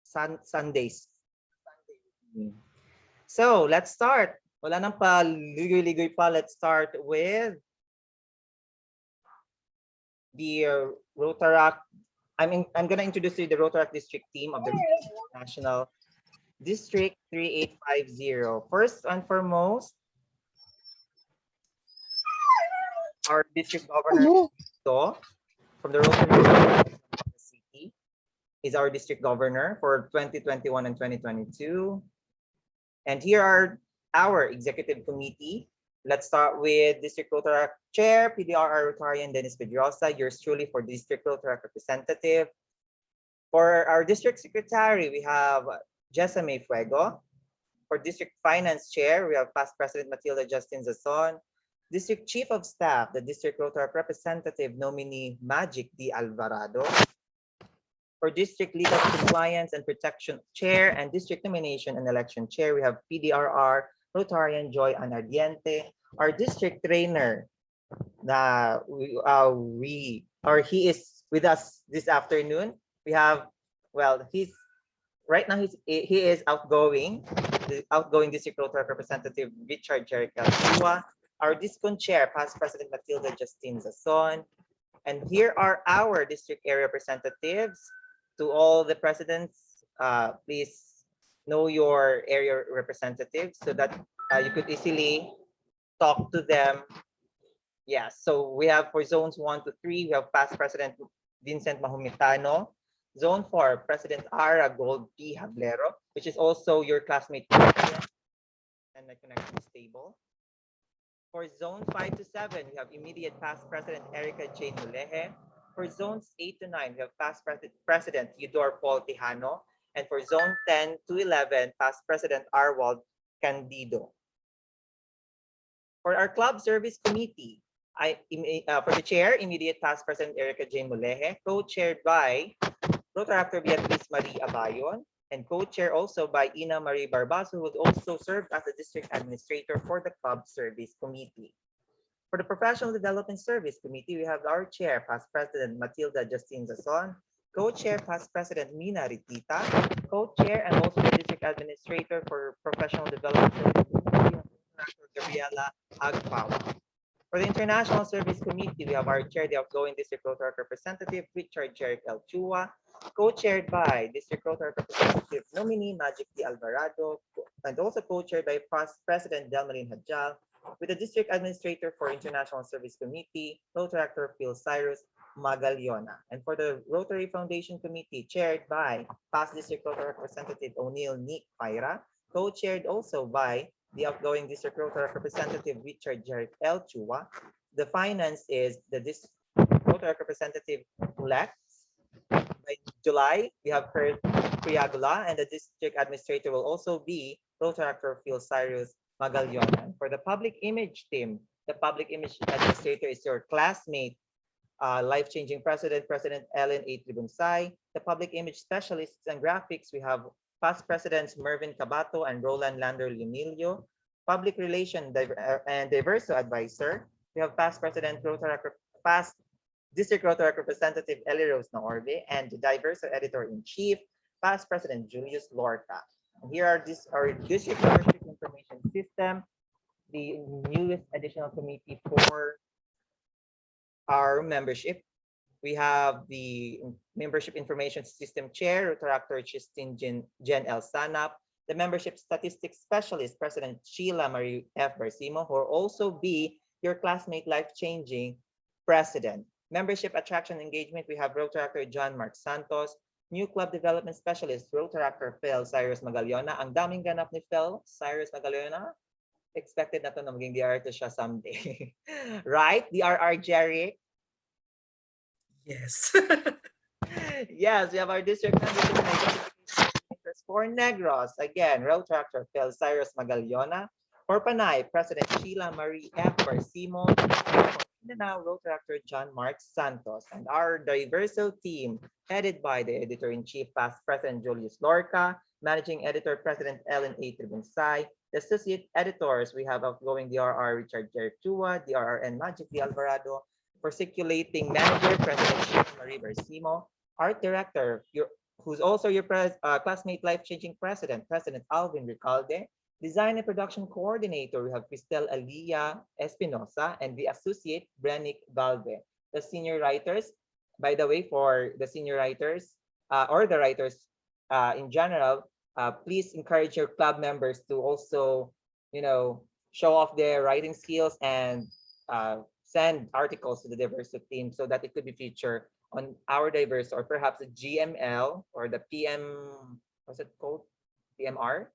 Sundays. So let's start. Wala nang pa ligoy-ligoy pa. Let's start with the Rotaract. I'm gonna introduce you the Rotaract district team of the National District 3850. First and foremost, our district governor from the Rotary City is our district governor for 2021 and 2022. And here are our executive committee. Let's start with District Rotaract Chair, PDRR Rotarian Dennis Pedrosa, yours truly for District Rotaract Representative. For our District Secretary, we have Jessame Fuego. For District Finance Chair, we have past President Matilda Justin Zazon. District Chief of Staff, the District Rotaract Representative nominee Magic D. Alvarado. For District Legal Compliance and Protection Chair and District Nomination and Election Chair, we have PDRR Rotarian Joy Anardiente. Our District Trainer, he is with us this afternoon. We have, well, he is outgoing, the outgoing District Rotaract Representative Richard Jericho. Our Discon Chair, past President Matilda Justine Zazon. And here are our district area representatives. To all the presidents, please know your area representatives so that you could easily talk to them. Yeah, so we have for zones 1 to 3, we have past President Vincent Mahumitano. Zone 4, President Ara Gold P. Hablero, which is also your classmate and my connection is stable. For zone 5 to 7, we have immediate past President Erica Jane Muleje. For zones 8 to 9, we have past President Eudor Paul Tijano. And for zone 10 to 11, past President Arwald Candido. For our club service committee, for the chair, immediate past President Erica Jane Muleje, co-chaired by Rotaractor Beatriz Marie Abayon, and co-chair also by Ina Marie Barbaso, who would also serve as the district administrator for the club service committee. For the Professional Development Service Committee, we have our chair, past President Matilda Justine Zazon, co-chair, past President Mina Ritita, co-chair and also the district administrator for Professional Development Service Committee, Gabriela Agpao. For the International Service Committee, we have our chair, the outgoing District Rotaract Representative, Richard Jeric L. Chua, co-chaired by District Rotaract Representative nominee Magic D. Alvarado, and also co-chaired by past President Delmarin Hadjal, with the District Administrator for International Service Committee, Rotaractor Phil Cyrus Magallona. And for the Rotary Foundation Committee, chaired by past District Rotary Representative O'Neill Nick Paira, co-chaired also by the outgoing District Rotary Representative Richard Jeric L. Chua. The finance is the District Rotary Representative Lex. By July, we have Kurt Priagula, and the District Administrator will also be Rotaractor Phil Cyrus Magallona. For the Public Image team, the Public Image Administrator is your classmate, life-changing President Ellen A. Tribunsay. The Public Image Specialists and Graphics, we have past Presidents Mervin Cabato and Roland Lander Leonilio. Public Relation and Diverso Advisor, we have past President past District Rotaract Representative Ellie Rose Naorbe, and the Diverso Editor-in-Chief, past President Julius Lorca. And here are our District Membership Information System, the newest additional committee for our membership. We have the Membership Information System Chair, Rotaractor Christine Jen L. Sanap, the Membership Statistics Specialist, President Sheila Marie F. Barcimo, who will also be your classmate life-changing President. Membership Attraction Engagement, we have Rotaractor John Mark Santos, New Club Development Specialist, Rotaractor Phil Cyrus Magallona. Ang daming ganap ni Phil Cyrus Magallona. Expected na to na maging DRR to siya someday. Right? DRR Jerry? Yes. Yes, we have our district membership for Negros. Again, Rotaractor Phil Cyrus Magallona. For Panay, President Sheila Marie F. Barcimo. Now Rotaractor John Mark Santos, and our Diverso team headed by the Editor-in-Chief, past President Julius Lorca, Managing Editor President Ellen A. Tribunsay, the Associate Editors, we have outgoing DRR Richard Jeric Chua, DRR and Magic D. Alvarado, for Circulating Manager President Sheila Marie Barcimo, Art Director who's also your classmate life-changing president, President Alvin Ricalde. Design and production coordinator, we have Cristel Alia Espinosa, and the associate, Brenick Galve. The senior writers, by the way, for the senior writers or the writers in general, please encourage your club members to also, show off their writing skills and send articles to the diversity team so that it could be featured on our diverse, or perhaps the GML or the PM, what's it called? PMR,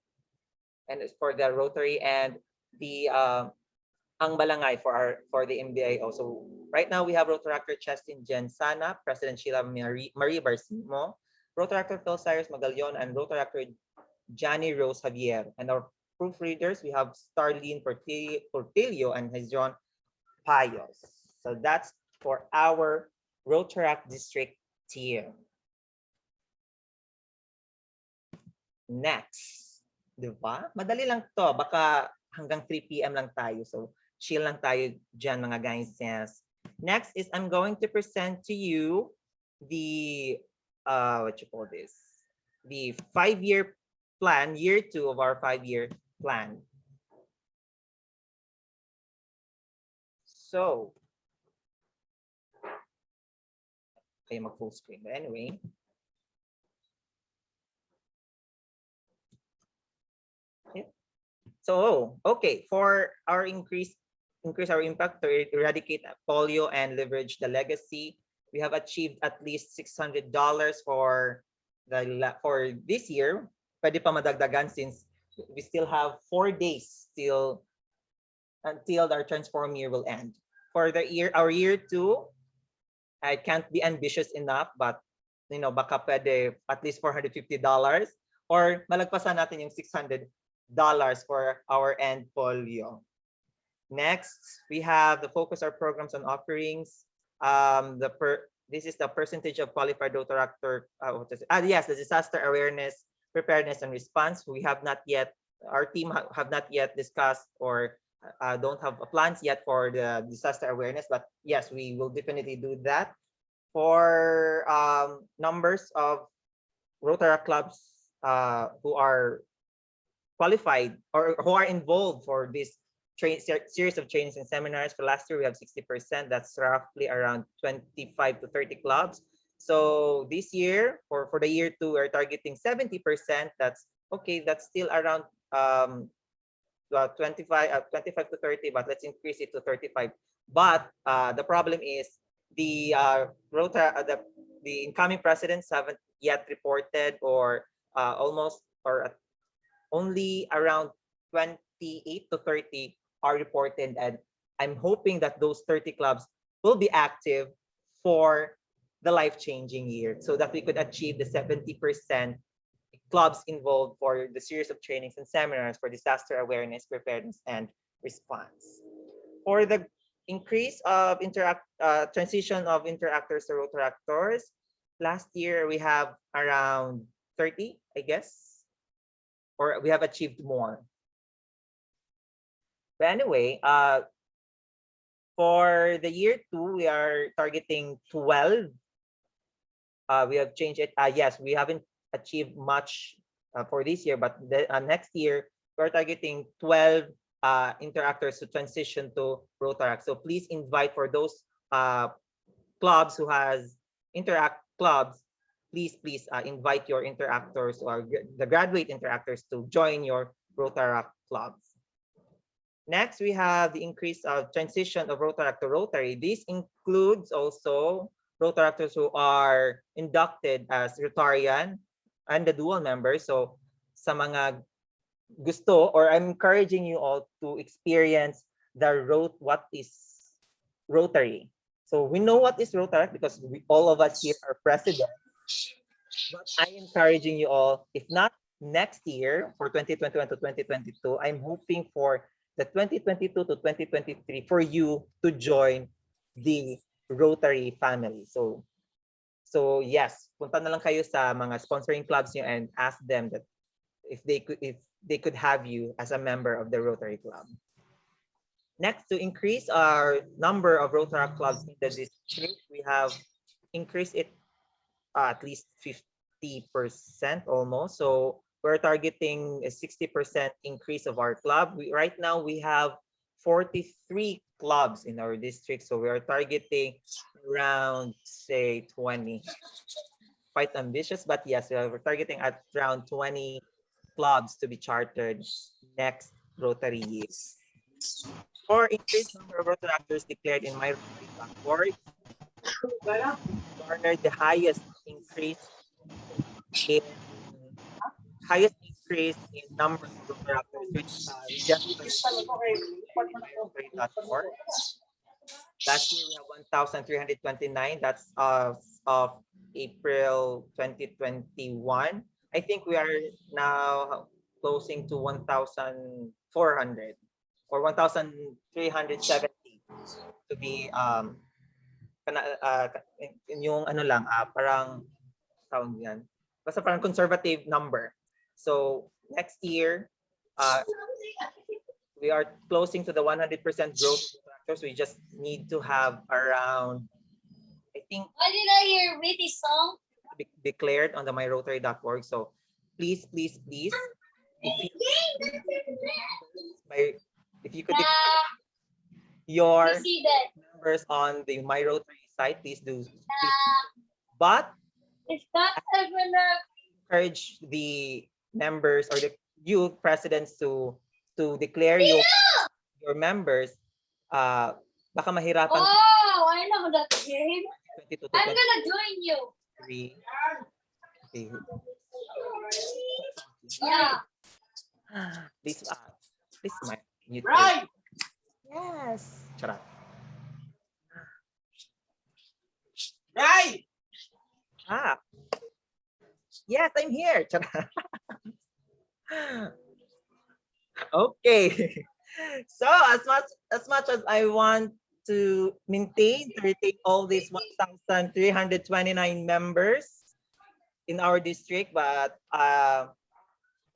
and it's for the Rotary, and the Ang Balangay for the MBI also. Right now we have Rotaractor Chestin Jen Sana, President Sheila Marie Barcimo, Rotaractor Phil Cyrus Magallon, and Rotaractor Johnny Rose Javier. And our proofreaders, we have Starlene Portillo and Hezron Payos. So that's for our Rotaract District tier. Next. Diba? Madali lang to. Baka hanggang 3 p.m. lang tayo. So, chill lang tayo dyan, mga guys. Yes. Next is I'm going to present to you the, what you call this? The 5-year plan, year 2 of our 5-year plan. So, okay, mag-full screen. But anyway, so, okay, for our increase our impact to eradicate polio and leverage the legacy, we have achieved at least $600 for this year. Pwede pa madagdagan since we still have 4 days still until our transform year will end. For our year 2, I can't be ambitious enough, but baka pwede at least $450 or malagpasan natin yung $600 for our end polio. Next, we have the focus our programs on offerings. This is the percentage of qualified Rotaractor. Yes, the disaster awareness, preparedness, and response. We have not yet, our team have not yet discussed or don't have plans yet for the disaster awareness, but yes, we will definitely do that. For numbers of Rotaract clubs who are qualified or who are involved for this series of trainings and seminars. For last year, we have 60%. That's roughly around 25 to 30 clubs. So this year, for the year 2, we're targeting 70%. That's okay. That's still around 25 to 30, but let's increase it to 35. But the problem is the the incoming presidents haven't yet reported, or only around 28 to 30 are reported, and I'm hoping that those 30 clubs will be active for the life-changing year so that we could achieve the 70% clubs involved for the series of trainings and seminars for disaster awareness, preparedness, and response. For the increase of transition of interactors to Rotaractors, last year we have around 30, I guess, or we have achieved more. But anyway, for the year 2, we are targeting 12. We have changed it. Yes, we haven't achieved much for this year, but next year, we're targeting 12 interactors to transition to Rotaract. So please invite for those clubs who has interact clubs, please invite your interactors or the graduate interactors to join your Rotaract clubs. Next, we have the increase of transition of Rotaract to Rotary. This includes also Rotaractors who are inducted as Rotarian and the dual members. So sa mga gusto, or I'm encouraging you all to experience what is Rotary. So we know what is Rotaract because all of us here are presidents. But I'm encouraging you all, if not next year for 2021 to 2022, I'm hoping for the 2022 to 2023 for you to join the Rotary family. So yes, punta na lang kayo sa mga sponsoring clubs niyo and ask them that if they could have you as a member of the Rotary Club. Next, to increase our number of Rotaract clubs in the district, we have increased it at least 50 50% almost. So we're targeting a 60% increase of our club. Right now we have 43 clubs in our district. So we are targeting around, say, 20. Quite ambitious, but yes, we're targeting at around 20 clubs to be chartered next Rotary year. For increased number of Rotaractors declared in myrotary.org, garnered the in highest increase in number of Rotaractors, which we just learned in myrotary.org. Last year we have 1,329. That's of April 2021. I think we are now closing to 1,400 or 1,370 to be yung ano lang parang tawag yan. Basta parang conservative number. So next year we are closing to the 100% growth factors. We just need to have around, I think, why did I hear Witty song? Declared on the myrotary.org. So please, please, please, if you could declare your members on the myrotary site, please do. But it's not encourage the members or the youth presidents to declare your members. Baka mahirapan. Oh, I know that game. I'm gonna join you. Okay. Yeah. Please, my YouTube. Right. Yes. Charot. Right. Yes, I'm here. Charot. Okay. So as much as I want to retain all these 1,329 members in our district, but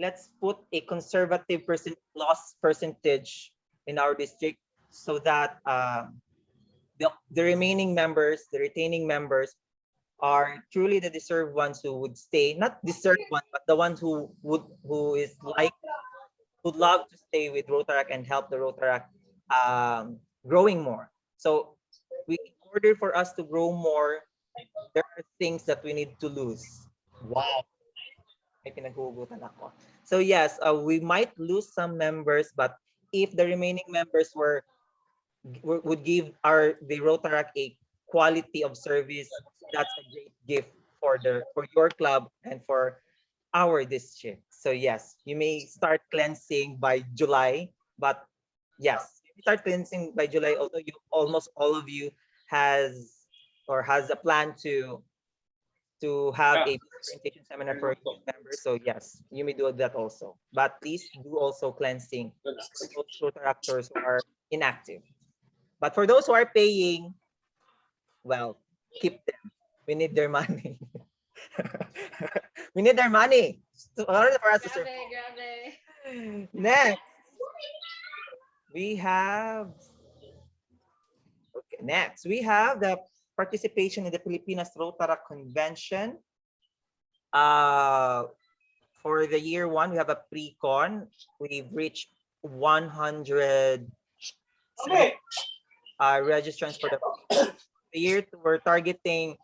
let's put a conservative loss percentage in our district so that the remaining members, the retaining members, are truly the deserved ones who would stay. Not deserved ones, but the ones who would love to stay with Rotaract and help the Rotaract growing more. So in order for us to grow more, there are things that we need to lose. Wow. May pinaghugutan ako. So yes, we might lose some members, but if the remaining members would give the Rotaract a quality of service, that's a great gift for your club and for our district. So yes, you may start cleansing by July, but yes, if you start cleansing by July, although almost all of you has a plan to have a presentation seminar for members. So yes, you may do that also. But please do also cleansing for those Rotaractors who are inactive. But for those who are paying, well, keep them. We need their money. We need their money in order for us to survive. Next, we have the participation in the Pilipinas Rotaract Convention. For the year one, we have a pre-con. We've reached 100 registrants for the year two. We're targeting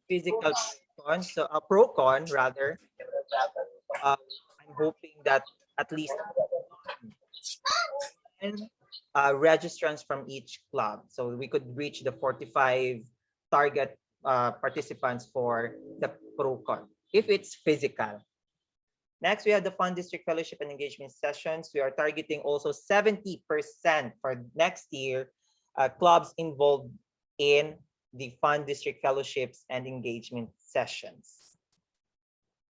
physical con, so a pro-con rather. I'm hoping that at least 10 registrants from each club, so we could reach the 45 target participants for the pro-con if it's physical. Next, we have the Fund District Fellowship and Engagement Sessions. We are targeting also 70% for next year clubs involved in the Fund District Fellowships and Engagement Sessions.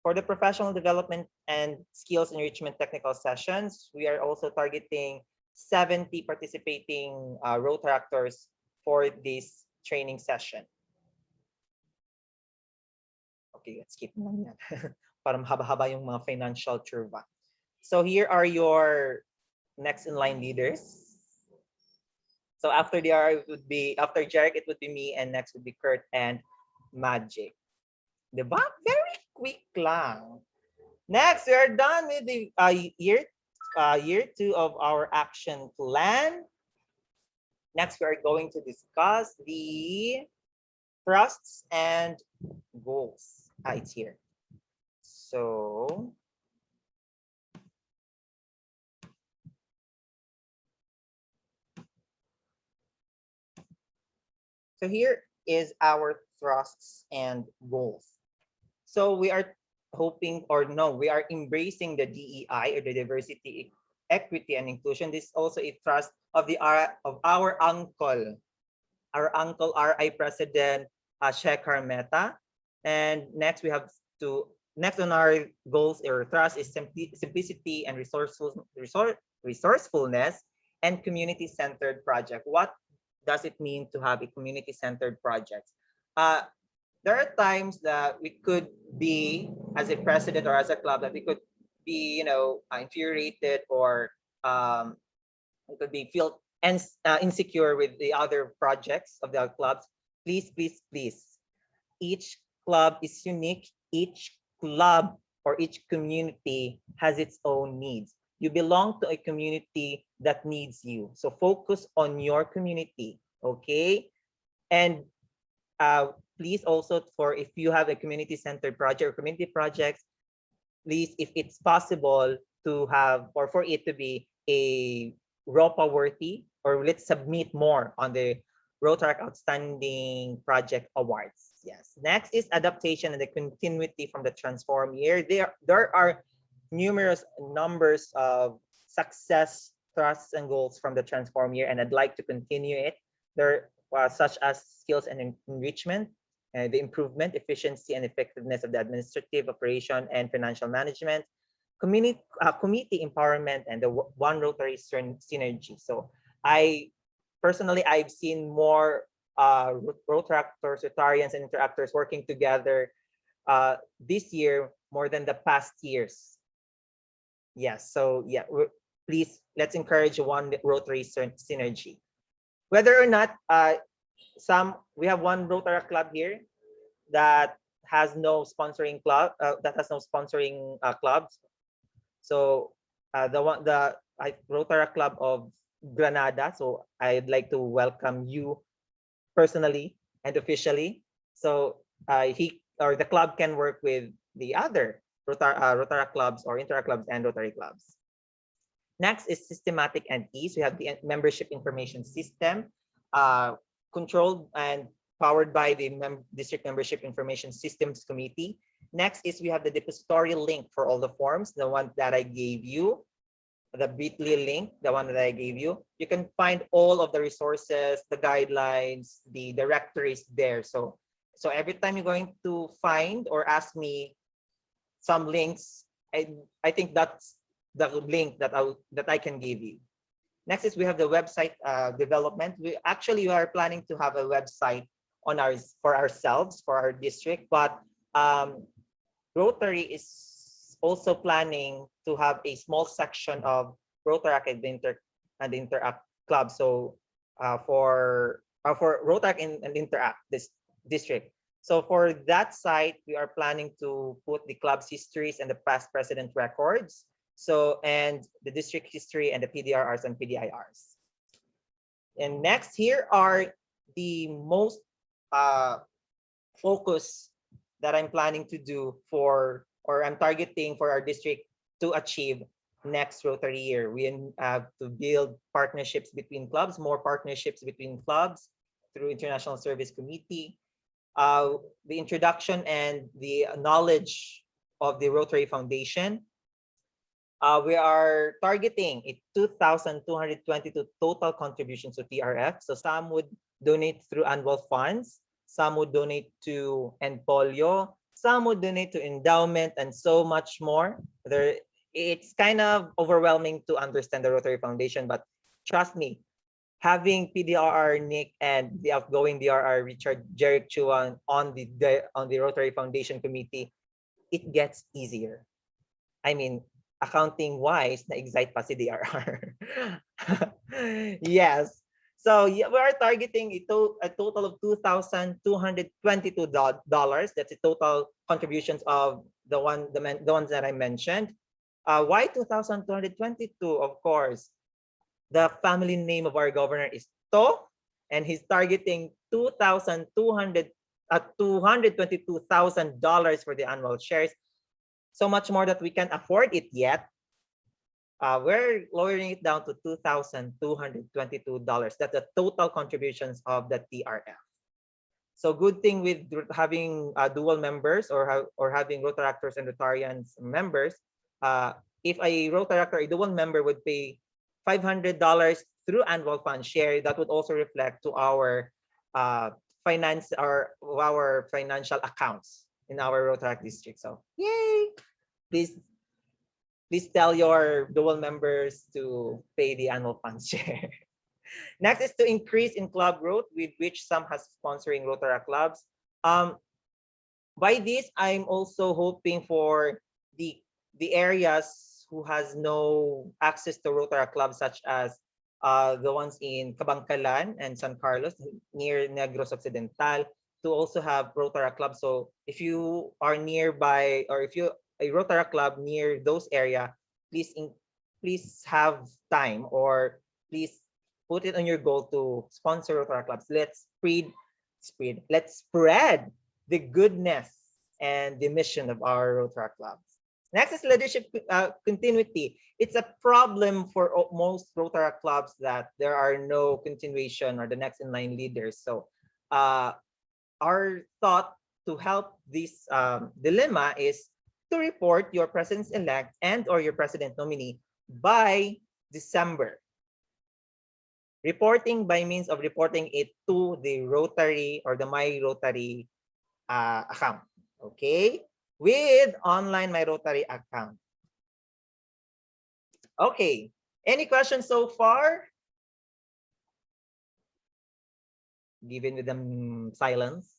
For the Professional Development and Skills Enrichment Technical Sessions, we are also targeting 70 participating Rotaractors for this training session. Okay, let's keep on that. Para mahaba-haba yung mga financial curva. So here are your next in line leaders. So after DRR, after Jeric, it would be me, and next would be Kurt and Magic. Diba? Very quick lang. Next, we are done with the year 2 of our action plan. Next, we are going to discuss the thrusts and goals. It's here. So here is our thrusts and goals. So we are hoping, or no, we are embracing the DEI, or the diversity, equity, and inclusion. This is also a thrust of our uncle, RI President Shekhar Mehta. And next we have to next on our goals or thrust is simplicity and resourcefulness and community-centered project. What does it mean to have a community-centered project? There are times that we could be, as a president or as a club, that we could be, infuriated, or we could be feel insecure with the other projects of the clubs. Please, please, please. Each club is unique. Each club or each community has its own needs. You belong to a community that needs you. So focus on your community, okay? And please also, for if you have a community-centered project or community projects, please, if it's possible to have, or for it to be a ROPA worthy, or let's submit more on the Rotaract Outstanding Project Awards. Yes. Next is adaptation and the continuity from the transform year. There are numerous numbers of success thrusts and goals from the transform year, and I'd like to continue it. There such as skills and enrichment, the improvement, efficiency, and effectiveness of the administrative operation and financial management, community empowerment, and the One Rotary synergy. So I've seen more Rotaractors, Rotarians, and Interactors working together this year more than the past years. Yes, so yeah, please, let's encourage One Rotary synergy. Whether or not we have one Rotaract club here that has no sponsoring clubs. So the Rotaract Club of Granada. So I'd like to welcome you personally and officially. So the club can work with the other Rotaract clubs or Interact clubs and Rotary clubs. Next is systematic and ease. We have the membership information system, controlled and powered by the District Membership Information Systems Committee. Next is we have the depository link for all the forms, the one that I gave you, the bit.ly link, the one that I gave you. You can find all of the resources, the guidelines, the directories there. So every time you're going to find or ask me some links, I think that's the link that I can give you. Next is we have the website development. We are planning to have a website for ourselves, for our district, but Rotary is also planning to have a small section of Rotaract and the Interact Club. So for Rotaract and Interact this district. So for that site, we are planning to put the club's histories and the past president records. So, and the district history and the PDRRs and PDIRs. And next, here are the most focus that I'm planning to do I'm targeting for our district to achieve next Rotary year. We have to build partnerships between clubs, more partnerships between clubs through International Service Committee, the introduction and the knowledge of the Rotary Foundation. We are targeting a 2,222 total contributions to TRF. So some would donate through annual funds, some would donate to Enpolio, some would donate to endowment, and so much more. It's kind of overwhelming to understand the Rotary Foundation, but trust me, having PDRR Nick and the outgoing DRR Richard Jeric Chuan on the Rotary Foundation Committee, it gets easier. I mean, accounting wise, na-excite pa si DRR. Yes. So yeah, we are targeting a total of $2,222. That's the total contributions of the ones that I mentioned. Why 2,222? Of course, the family name of our governor is To, and he's targeting $222,000 for the annual shares. So much more that we can't afford it yet. We're lowering it down to $2,222. That's the total contributions of the TRF. So good thing with having dual members or having Rotaractors and Rotarians members. If a Rotaractor, a dual member would pay $500 through annual fund share, that would also reflect to our finance or our financial accounts in our Rotaract district. So yay! Please tell your dual members to pay the annual fund share. Next is to increase in club growth, with which some has sponsoring Rotaract clubs. By this, I'm also hoping for the areas who has no access to Rotaract clubs, such as the ones in Kabangkalan and San Carlos near Negros Occidental, to also have Rotaract clubs. So if you are nearby, or if you a Rotaract club near those area, please have time, or please put it on your goal to sponsor Rotaract clubs. Let's spread the goodness and the mission of our Rotaract clubs. Next is leadership continuity. It's a problem for most Rotaract clubs that there are no continuation or the next in line leaders. So our thought to help this dilemma is to report your president-elect and or your president nominee by December. Reporting by means of reporting it to the Rotary or the My Rotary account. Okay, with online My Rotary account. Okay, any questions so far? Given with them silence.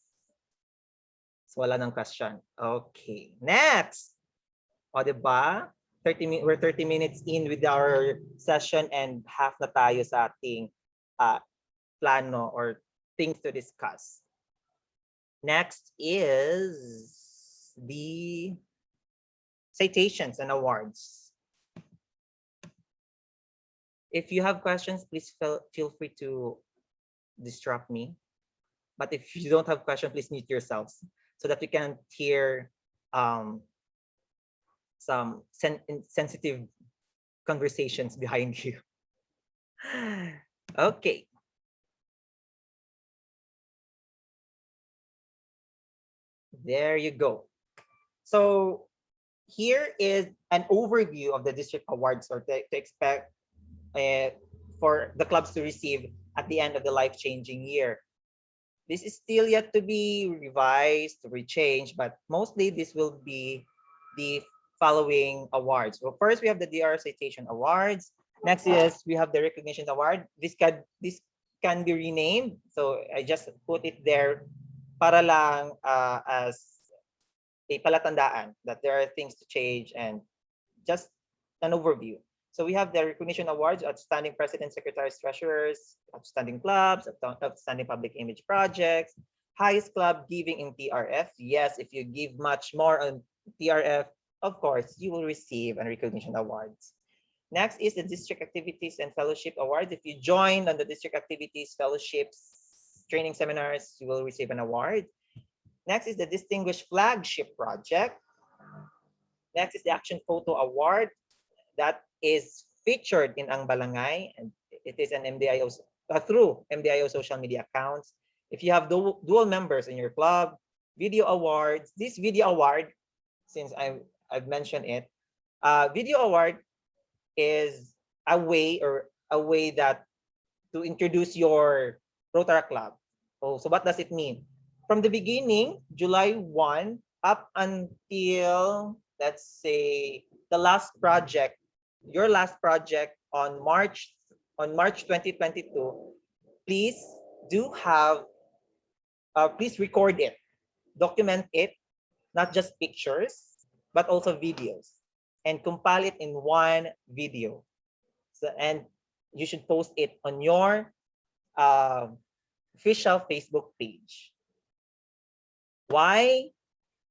So wala ng question. Okay, next. O, diba? We're 30 minutes in with our session and half na tayo sa ating plano or things to discuss. Next is the citations and awards. If you have questions, please feel free to disrupt me. But if you don't have questions, please mute yourselves so that we can hear some sensitive conversations behind you. Okay. There you go. So here is an overview of the district awards or to expect for the clubs to receive at the end of the life-changing year. This is still yet to be revised, to be changed, but mostly this will be the following awards. Well, first we have the DRR Citation Awards. Next is we have the Recognition Award. This can be renamed. So I just put it there para lang as a palatandaan that there are things to change and just an overview. So we have the Recognition Awards, Outstanding Presidents, Secretaries, Treasurers, Outstanding Clubs, Outstanding Public Image Projects, Highest Club Giving in TRF. Yes, if you give much more on TRF, of course, you will receive a Recognition Awards. Next is the District Activities and Fellowship Awards. If you join on the District Activities, Fellowships, Training Seminars, you will receive an award. Next is the Distinguished Flagship Project. Next is the Action Photo Award. That is featured in Ang Balangay, and it is an MDIO through MDIO social media accounts. If you have dual members in your club, video awards. This video award, since I've mentioned it, video award is a way that to introduce your Rotaract club. Oh, so what does it mean? From the beginning, July 1 up until, let's say, the last project, your last project on March 2022, please please record it, document it, not just pictures, but also videos, and compile it in one video. So, and you should post it on your official Facebook page. Why?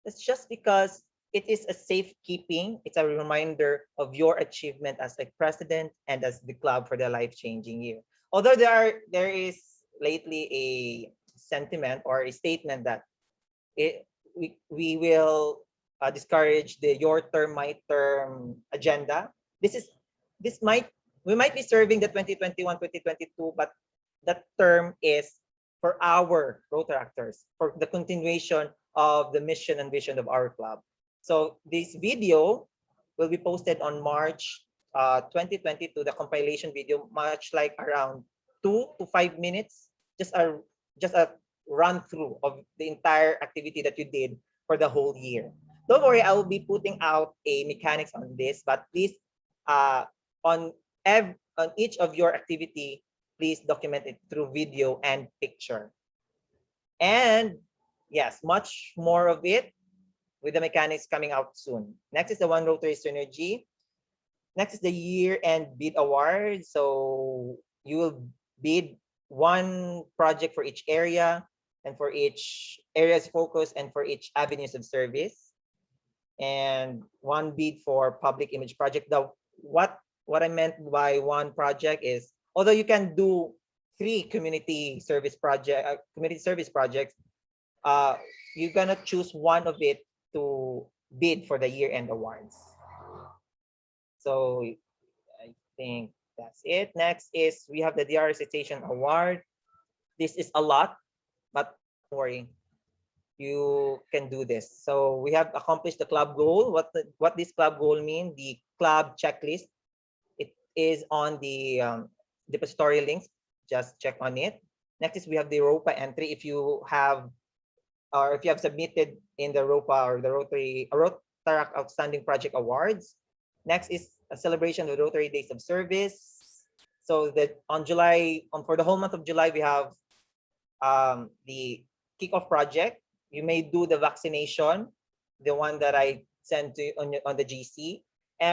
It's just because it is a safekeeping. It's a reminder of your achievement as a president and as the club for the life-changing year. Although there is lately a sentiment or a statement that we will discourage the your term my term agenda. This might we might be serving the 2021 2022, but that term is for our Rotaractors, for the continuation of the mission and vision of our club. So this video will be posted on March 2022, the compilation video, much like around 2 to 5 minutes, just a run through of the entire activity that you did for the whole year. Don't worry, I will be putting out a mechanics on this, but please, uh, on on each of your activity, please document it through video and picture. And yes, much more of it with the mechanics coming out soon. Next is the One Rotary Synergy. Next is the year-end bid award. So you will bid one project for each area and for each area's focus and for each avenues of service. And one bid for public image project. What I meant by one project is, although you can do 3 community service projects, you're gonna choose one of it to bid for the year-end awards. So I think that's it. Next is we have the DRR Citation Award. This is a lot, but don't worry, you can do this. So we have accomplished the club goal. What this club goal mean? The club checklist. It is on the depository links. Just check on it. Next is we have the ROPA entry. If you have submitted in the ROPA or the Rotaract Outstanding Project Awards. Next is a celebration of Rotary Days of Service. So that for the whole month of July, we have the kickoff project. You may do the vaccination, the one that I sent to you on the GC.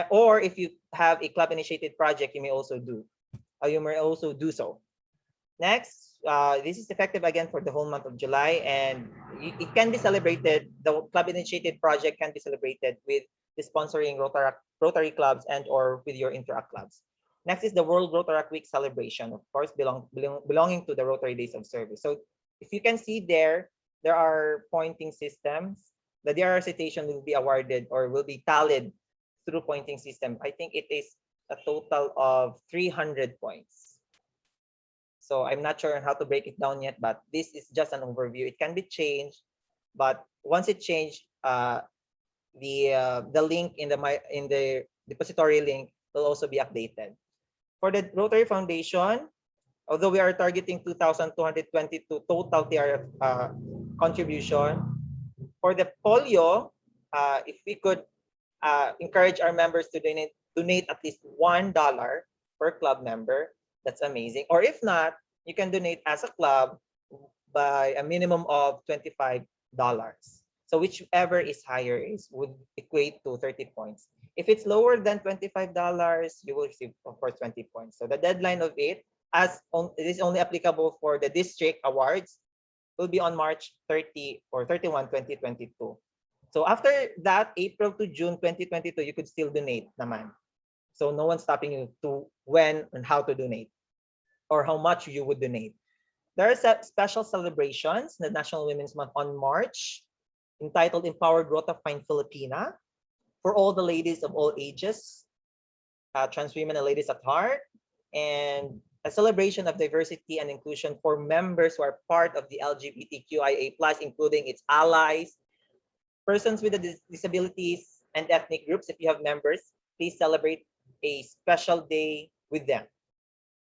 Or if you have a club initiated project, you may also do so. Next, this is effective again for the whole month of July, and it can be celebrated. The club initiated project can be celebrated with the sponsoring Rotary clubs and or with your Interact clubs. Next is the World Rotaract Week celebration, of course, belonging to the Rotary Days of Service. So if you can see there are pointing systems. The DRR citation will be awarded or will be tallied through pointing system. I think it is a total of 300 points. So I'm not sure on how to break it down yet, but this is just an overview. It can be changed, but once it changed, the link in the depository link will also be updated. For the Rotary Foundation, although we are targeting 2,222 total TRF contribution, for the polio, if we could encourage our members to donate at least $1 per club member, that's amazing. Or if not, you can donate as a club by a minimum of $25. So whichever is higher would equate to 30 points. If it's lower than $25, you will receive, of course, 20 points. So the deadline of it, it is only applicable for the district awards, will be on March 30 or 31, 2022. So after that, April to June 2022, you could still donate naman. So no one's stopping you to when and how to donate or how much you would donate. There are special celebrations, the National Women's Month on March, entitled Empowered Rota Find Filipina, for all the ladies of all ages, trans women and ladies at heart, and a celebration of diversity and inclusion for members who are part of the LGBTQIA+, including its allies, persons with disabilities, and ethnic groups. If you have members, please celebrate a special day with them,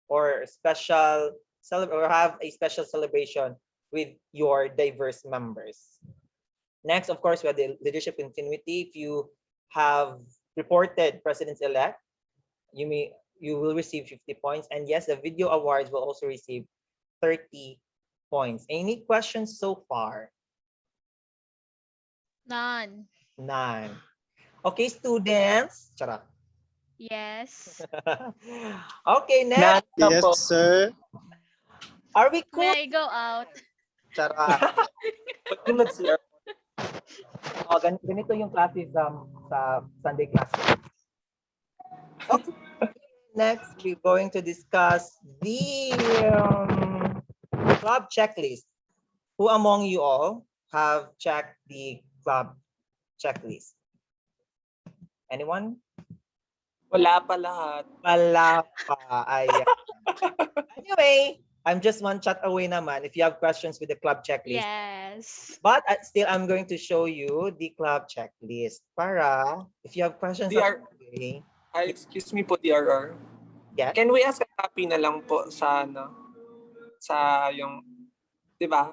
or have a special celebration with your diverse members. Next, of course, we have the leadership continuity. If you have reported presidents-elect, you will receive 50 points. And yes, the video awards will also receive 30 points. Any questions so far? None. None. Okay, students. Charot. Yes. Okay, next. Yes, sir. Are we cool? May I go out? Charot. Pag yung nag-CR, Oh, ganito yung classes sa Sunday classes. Okay. Next, we're going to discuss the club checklist. Who among you all have checked the club checklist? Anyone? wala pa lahat. Wala pa. Ayan. Anyway, I'm just one chat away naman if you have questions with the club checklist. Yes. But still, I'm going to show you the club checklist para if you have questions DR, away, excuse me po, DRR. yeah, Can we ask a copy na lang po sa ano? Sa yung, di ba?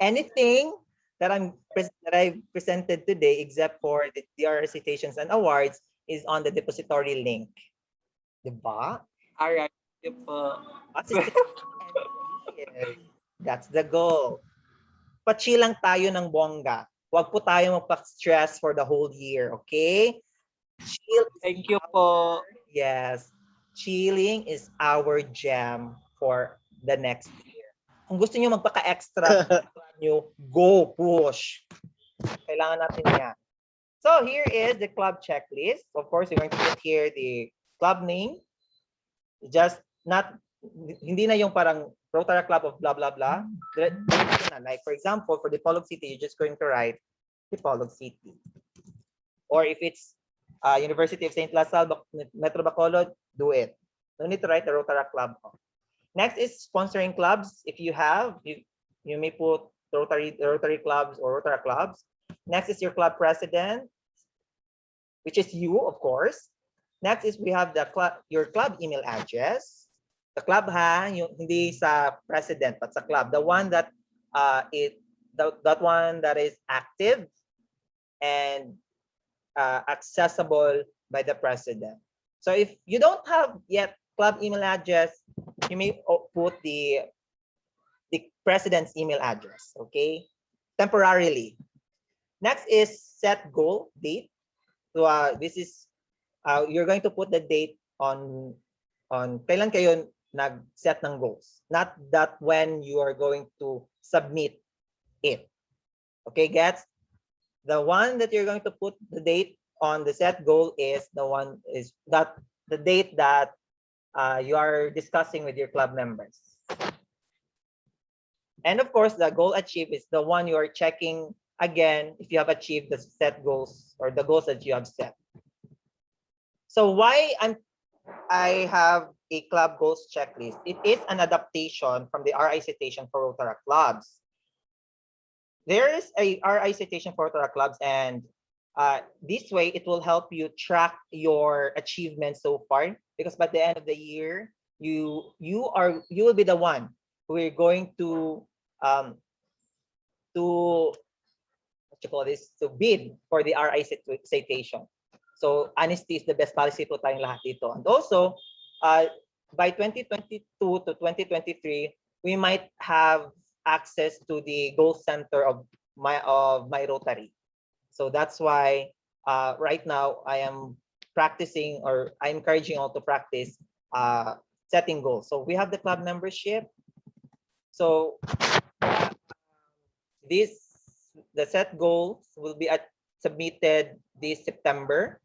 anything that that I presented today, except for the DRR citations and awards, is on the depository link. Diba? Alright. Yun po. Yes, that's the goal. Pa-chill lang tayo ng bongga. Huwag po tayo magpa-stress for the whole year, okay? Chill. Thank you po. Yes. Chilling is our jam for the next year. Kung gusto niyo magpaka-extra nyo, go push. Kailangan natin yan. So here is the club checklist. Of course, you're going to put here the club name. Just not, hindi na yung parang Rotaract Club of blah, blah, blah. Like, for example, for the Dipolog City, you're just going to write Dipolog City. Or if it's University of St. Lasal, Metro Bacolod, do it. No need to write the Rotaract Club. Next is sponsoring clubs. If you have, you may put Rotary clubs or Rotaract clubs. Next is your club president, which is you, of course. Next is we have the club, your club email address. The club yung hindi sa president but sa club. The one that that one that is active and accessible by the president. So if you don't have yet club email address, you may put the president's email address, okay? Temporarily. Next is set goal date. So this is you're going to put the date on kailan kayo nag-set ng goals, not that when you are going to submit it. Okay, gets? The one that you're going to put the date on the set goal is the one is that the date that you are discussing with your club members. And of course, the goal achieved is the one you are checking again if you have achieved the set goals or the goals that you have set. So why I have a club goals checklist? It is an adaptation from the RI citation for Rotaract clubs. There is a RI citation for Rotaract clubs, and this way it will help you track your achievements so far, because by the end of the year, you will be the one who are going to what you call this, to bid for the RI citation. So honesty is the best policy po tayong lahat dito. And also, by 2022 to 2023, we might have access to the goal center of my Rotary. So that's why right now I am practicing, or I'm encouraging all to practice setting goals. So we have the club membership. So the set goals will be submitted this September.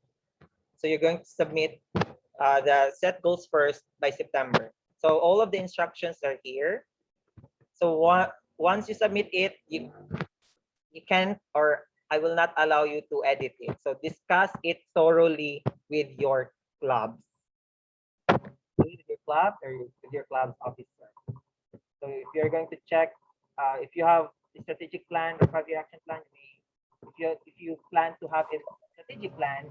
So you're going to submit the set goals first by September. So all of the instructions are here. So once you submit it, you can, or I will not allow you to edit it. So discuss it thoroughly with your clubs, with your club or with your club's officer. So if you're going to check, if you have a strategic plan or 5-year action plan, if you plan to have a strategic plan,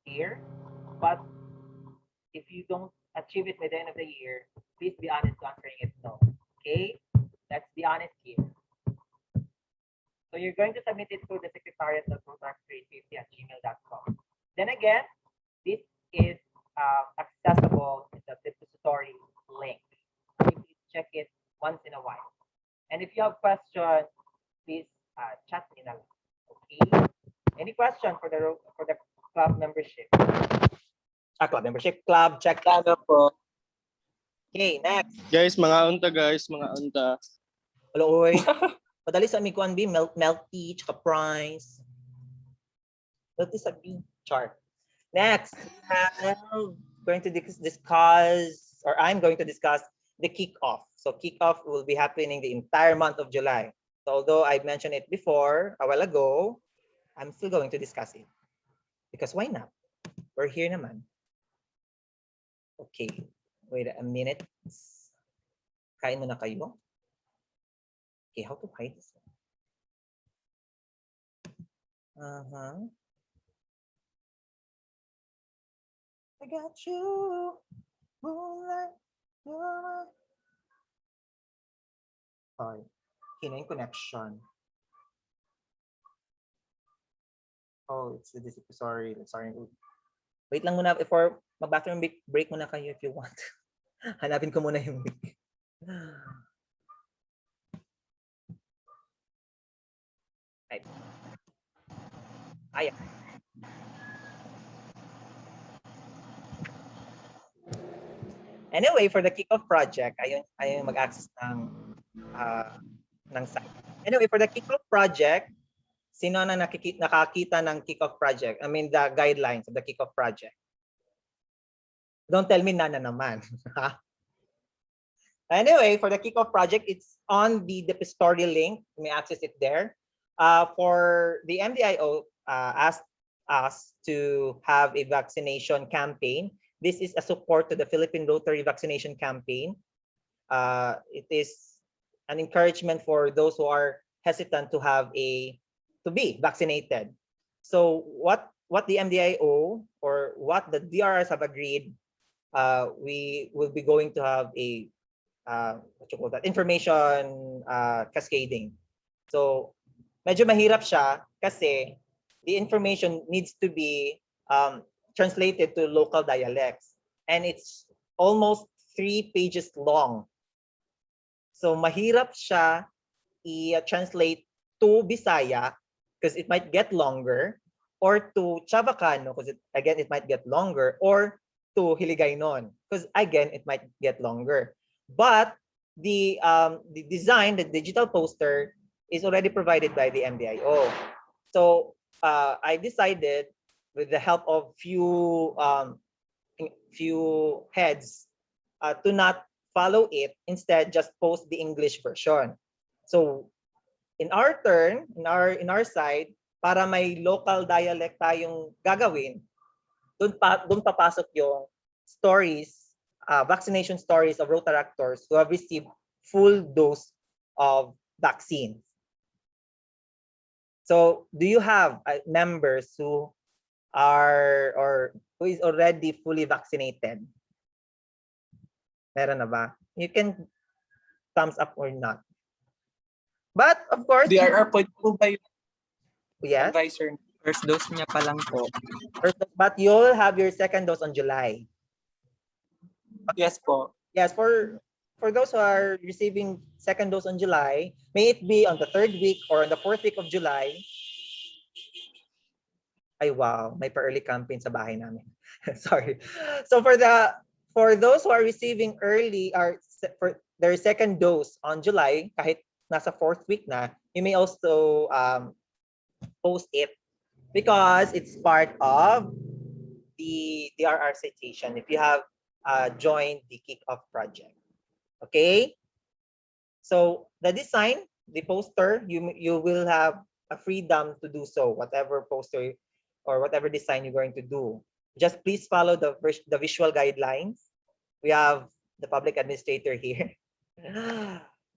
here, but if you don't achieve it by the end of the year, please be honest to answering it no. Okay, let's be honest here. So you're going to submit it to the secretariat of rotaract350@gmail.com. Then again, this is accessible in the depository link. Please check it once in a while. And if you have questions, please chat me na lang. Okay. Any question for the club membership? Club membership, club check. Ano po? Okay, next. Guys, mga unta guys, mga unta. Hello, oy. Padali sa amikuan B, melty, tsaka price. Melty sa B, chart. Next, we have going to discuss, or I'm going to discuss the kickoff. So kickoff will be happening the entire month of July. So although I mentioned it before, a while ago, I'm still going to discuss it. Because why not? We're here naman. Okay, wait a minute. Kain muna kayo. Okay, how to hide this? I got you, moonlight, you're my... Sorry, hina yung connection. Oh, it's the sorry. Wait lang muna before mag-bathroom break muna kayo if you want. Hanapin ko muna yung mic. Right. Ayan. Anyway, for the kickoff project, ayun mag-access ng site. Anyway, for the kickoff project, sino na nakakita ng kickoff project? I mean, the guidelines of the kickoff project. Don't tell me na naman. Anyway, for the kickoff project, it's on the story link. You may access it there. For the MDIO, asked us to have a vaccination campaign. This is a support to the Philippine Rotary vaccination campaign. It is an encouragement for those who are hesitant to be vaccinated. So what the MDIO or what the DRRs have agreed, we will be going to have a what you call that, information cascading. So medyo mahirap siya kasi the information needs to be translated to local dialects, and it's almost 3 pages long. So mahirap siya i-translate to Bisaya because it might get longer, or to Chavacano because again it might get longer, or to Hiligaynon because again it might get longer. But the design, the digital poster, is already provided by the MDIO. So I decided, with the help of few heads, to not follow it, instead just post the English version. So in our turn, in our side, para may local dialect tayong gagawin, doon papasok yung stories, vaccination stories of Rotaractors who have received full dose of vaccine. So do you have members who are, or who is already fully vaccinated? Meron na ba? You can thumbs up or not. But of course, DRR po ba yung yes, advisor? First dose niya pa lang po. but you'll have your second dose on July. Yes po. Yes, for those who are receiving second dose on July, may it be on the 3rd week or on the 4th week of July. Ay wow, may pa-early campaign sa bahay namin. Sorry. So for those who are receiving early, or for their second dose on July, kahit nasa 4th week na, you may also post it because it's part of the DRR citation if you have joined the kickoff project. Okay, so the design, the poster, you will have a freedom to do so, whatever poster or whatever design you're going to do. Just please follow the visual guidelines. We have the public administrator here.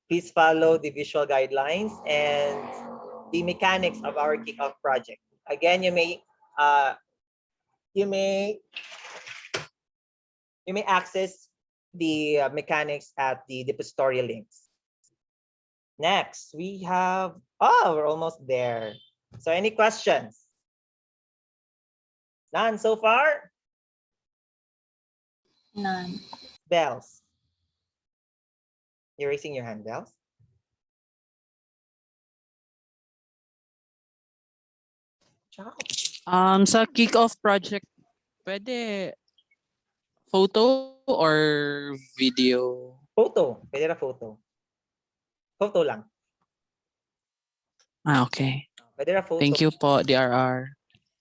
Please follow the visual guidelines and the mechanics of our kickoff project. Again, you may access the mechanics at the depository links. Next, we have, we're almost there. So any questions? None so far? None. Bells. You're raising your hand, Bells? Ciao. Sa kick-off project, pwede Photo or video? Photo. Pwede na photo. Photo lang. Okay. Pwede na photo. Thank you po, DRR.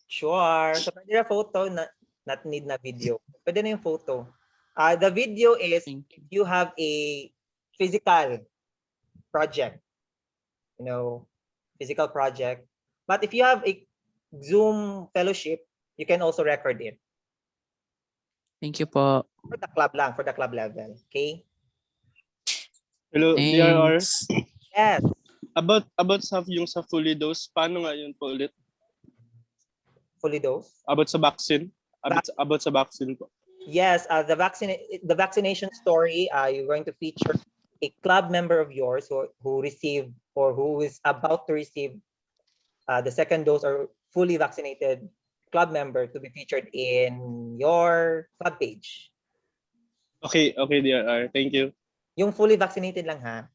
Sure. So pwede na photo, not need na video. Pwede na yung photo. The video is Thank you. you have a physical project, physical project. But if you have a Zoom fellowship, you can also record it Thank you po. for the club lang, for the club level. Okay? Hello, DRR. Thanks. Yes. About yung sa fully dose, paano nga yun po ulit? Fully dose. About sa vaccine? About sa vaccine po. Yes, the vaccination story, you're going to feature a club member of yours who received or who is about to receive the second dose or fully vaccinated club member to be featured in your club page. Okay, DRR. Thank you. Yung fully vaccinated lang ha.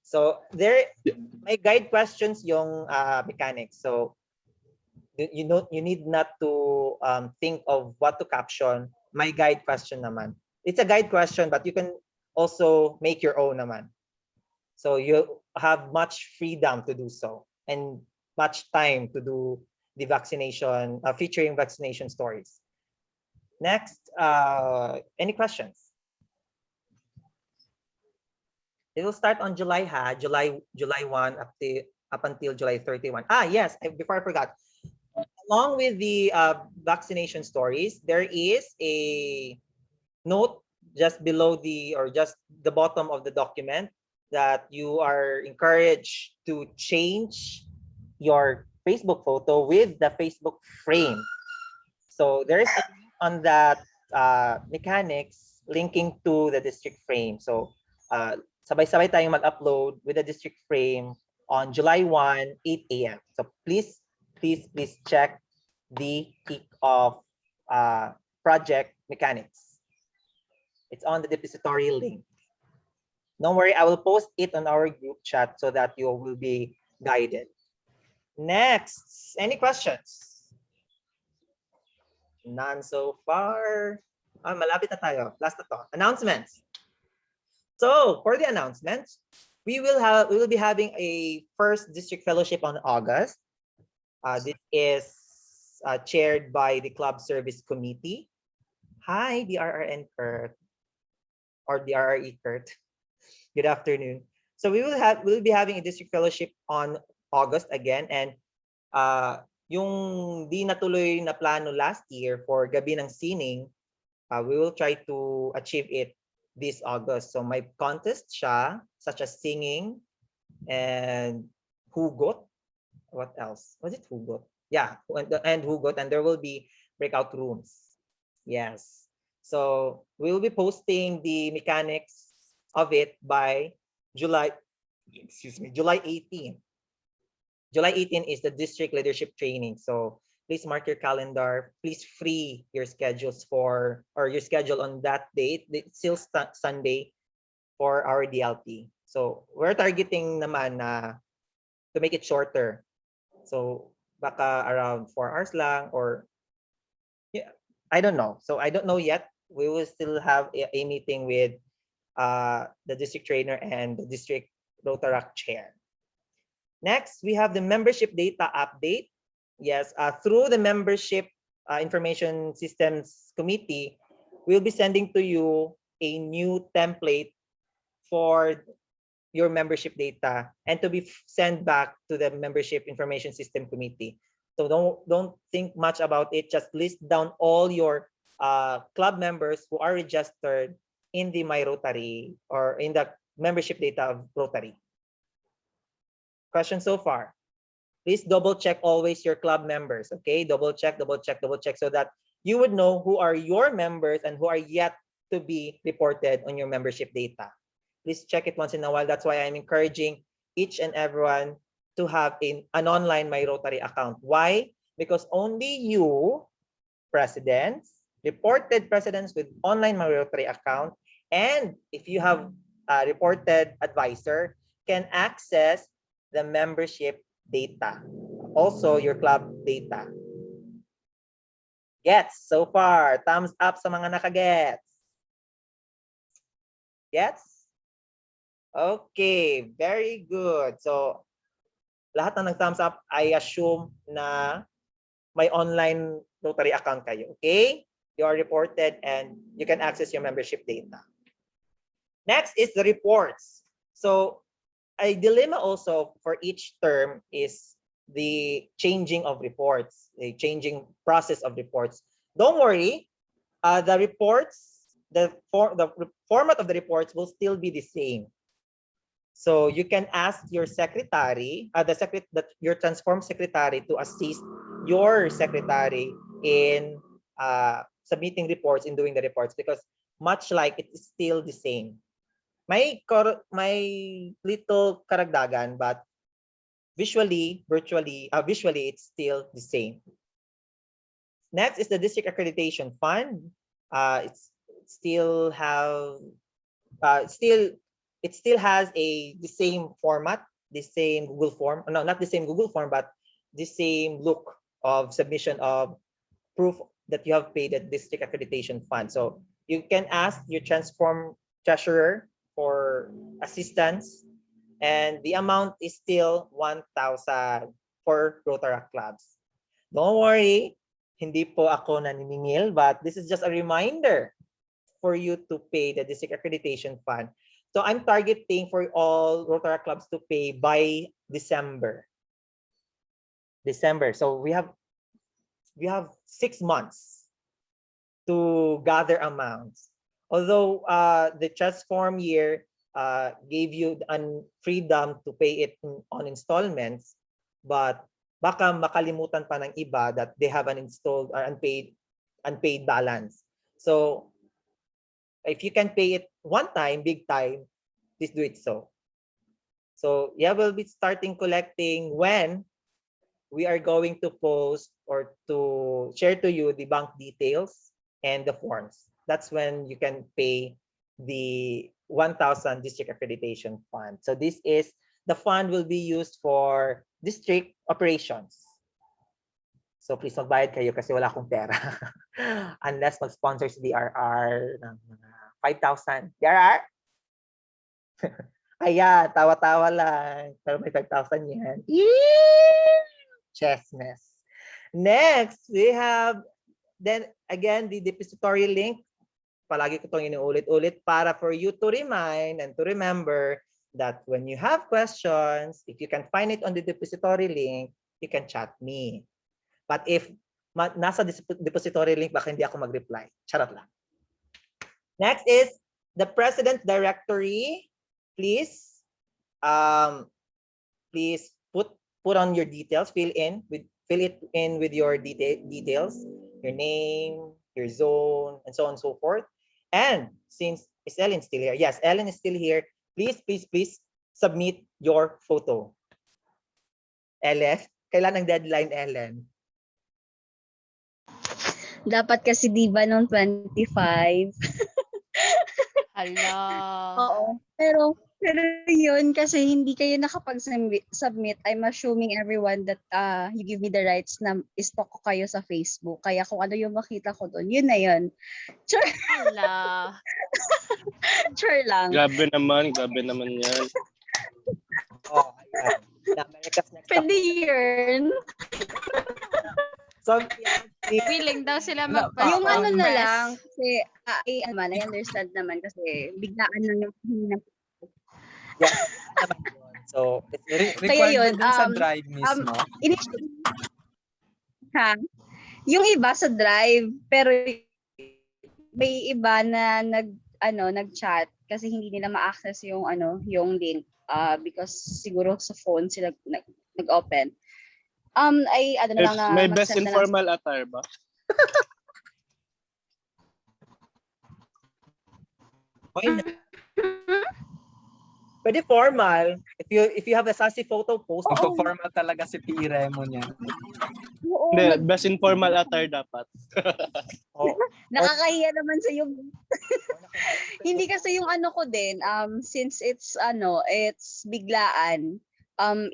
So may guide questions yung mechanics. So you need not to think of what to caption. My guide question naman. It's a guide question, but you can also make your own naman. So you have much freedom to do so and much time to do the vaccination, featuring vaccination stories. Next, any questions? It will start on July July 1 up until July 31. Yes, before I forgot. Along with the vaccination stories, there is a note just below just the bottom of the document that you are encouraged to change your Facebook photo with the Facebook frame. So there is a link on that mechanics linking to the district frame. So sabay-sabay tayong mag-upload with the district frame on July 1, 8 a.m. So please check the kick-off project mechanics. It's on the depository link. Don't worry, I will post it on our group chat so that you will be guided. Next, any questions? None so far. Malapit na tayo. Last na to. Announcements. So for the announcements, we will be having a first district fellowship on August. This is chaired by the club service committee. Hi, DRR and Kurt, or DRRE Kurt. Good afternoon. So we'll be having a district fellowship on August again, and yung di natuloy na plano last year for Gabi ng Sining, we will try to achieve it this August. So may contest siya, such as singing and hugot. What else? Was it hugot? Yeah, and hugot, and there will be breakout rooms. Yes. So we will be posting the mechanics of it by July 18. July 18 is the district leadership training. So please mark your calendar. Please free your schedules your schedule on that date. It's still Sunday for our DLP. So we're targeting naman to make it shorter. So baka around 4 hours lang, or yeah, I don't know. So I don't know yet. We will still have a meeting with the district trainer and the district Rotaract chair. Next, we have the membership data update. Yes, through the membership information systems committee, we'll be sending to you a new template for your membership data and to be sent back to the membership information system committee. So don't think much about it. Just list down all your club members who are registered in the My Rotary or in the membership data of Rotary. Question so far? Please double check always your club members. Okay, double check so that you would know who are your members and who are yet to be reported on your membership data. Please check it once in a while. That's why I'm encouraging each and everyone to have an online My Rotary account. Why? Because only you, presidents, reported presidents with online My Rotary account, and if you have a reported advisor, can access the membership data. Also, your club data. Gets so far. Thumbs up sa mga nakagets. Yes? Okay, very good. So, lahat na nag-thumbs up, I assume na may online Rotary account kayo. Okay? You are reported and you can access your membership data. Next is the reports. So, a dilemma also for each term is the changing of reports, the changing process of reports. Don't worry, the reports, the format of the reports will still be the same. So you can ask your secretary, your transform secretary to assist your secretary in submitting reports, in doing the reports, because much like it is still the same. May little karagdagan, but visually it's still the same. Next is the district accreditation fund. It still has the same format, the same Google form. No, not the same Google form, but the same look of submission of proof that you have paid the district accreditation fund. So you can ask your transform treasurer for assistance, and the amount is still 1,000 for Rotaract clubs. Don't worry, hindi po ako naniningil, but this is just a reminder for you to pay the district accreditation fund. So I'm targeting for all Rotaract clubs to pay by December. So we have 6 months to gather amounts. Although the transform year gave you freedom to pay it on installments, but baka makalimutan pa ng iba that they have an installed or unpaid balance. So if you can pay it one time, big time, please do it so. So yeah, we'll be starting collecting when we are going to post or to share to you the bank details and the forms. That's when you can pay the 1,000 district accreditation fund. So the fund will be used for district operations. So please magbayad kayo kasi wala akong pera. Unless mag-sponsor si DRR ng mga 5,000. DRR? Ayan, tawa-tawa lang. Pero may 5,000 yan. Chessness. Next, we have then again the depository link. Palagi ko itong inuulit-ulit para for you to remind and to remember that when you have questions, if you can find it on the depository link, you can chat me. But if nasa depository link, baka hindi ako mag-reply. Charot lang. Next is the President Directory. Please put on your details, fill it in with your details, your name, your zone, and so on and so forth. And since is Ellen still here? Yes, Ellen is still here. Please submit your photo. Ellen, kailan ang deadline, Ellen? Dapat kasi di ba nung 25? Hala. Oo. Pero yun, kasi hindi kayo nakapag-submit, I'm assuming everyone that you give me the rights na istalk ko kayo sa Facebook. Kaya kung ano yung makita ko doon, yun na yun. Sure. Hala. Sure lang. Grabe naman yan. Oh, ayan. America's Next Top. Pwede yun. So, Willing daw sila Yung ano na mag-press. lang, kasi I understand naman kasi biglaan lang yung hinap. yes, naman yun. So, it's Kaya Required yun, ba dun sa drive mismo? Initially, yung iba sa drive, pero may iba na nag-chat kasi hindi nila ma-access yung link because siguro sa phone sila nag-open. Ay na lang na May best mag-send na lang. informal attire ba? pwede formal. If you have a sassy photo, post. Magpo-formal talaga si P. Remo niya. Oo, Hindi, best informal attire dapat. Oh, nakakahiya naman sa yung hindi kasi yung ko din since it's biglaan.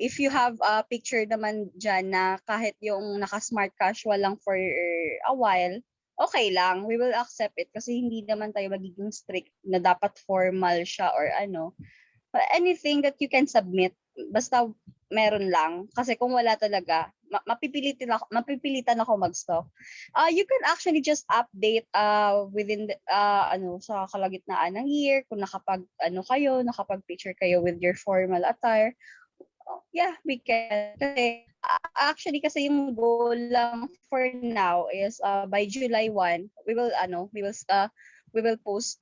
If you have a picture naman dyan na kahit yung naka-smart casual lang for a while, okay lang. We will accept it kasi hindi naman tayo magiging strict na dapat formal siya or ano. But anything that you can submit, basta meron lang. Kasi kung wala talaga, mapipilitan ako mag-stock. You can actually just update within the, ano sa kalagitnaan ng year kung nakapag-picture kayo with your formal attire. Yeah, we can. Kasi actually kasi yung goal lang for now is by July 1, we will post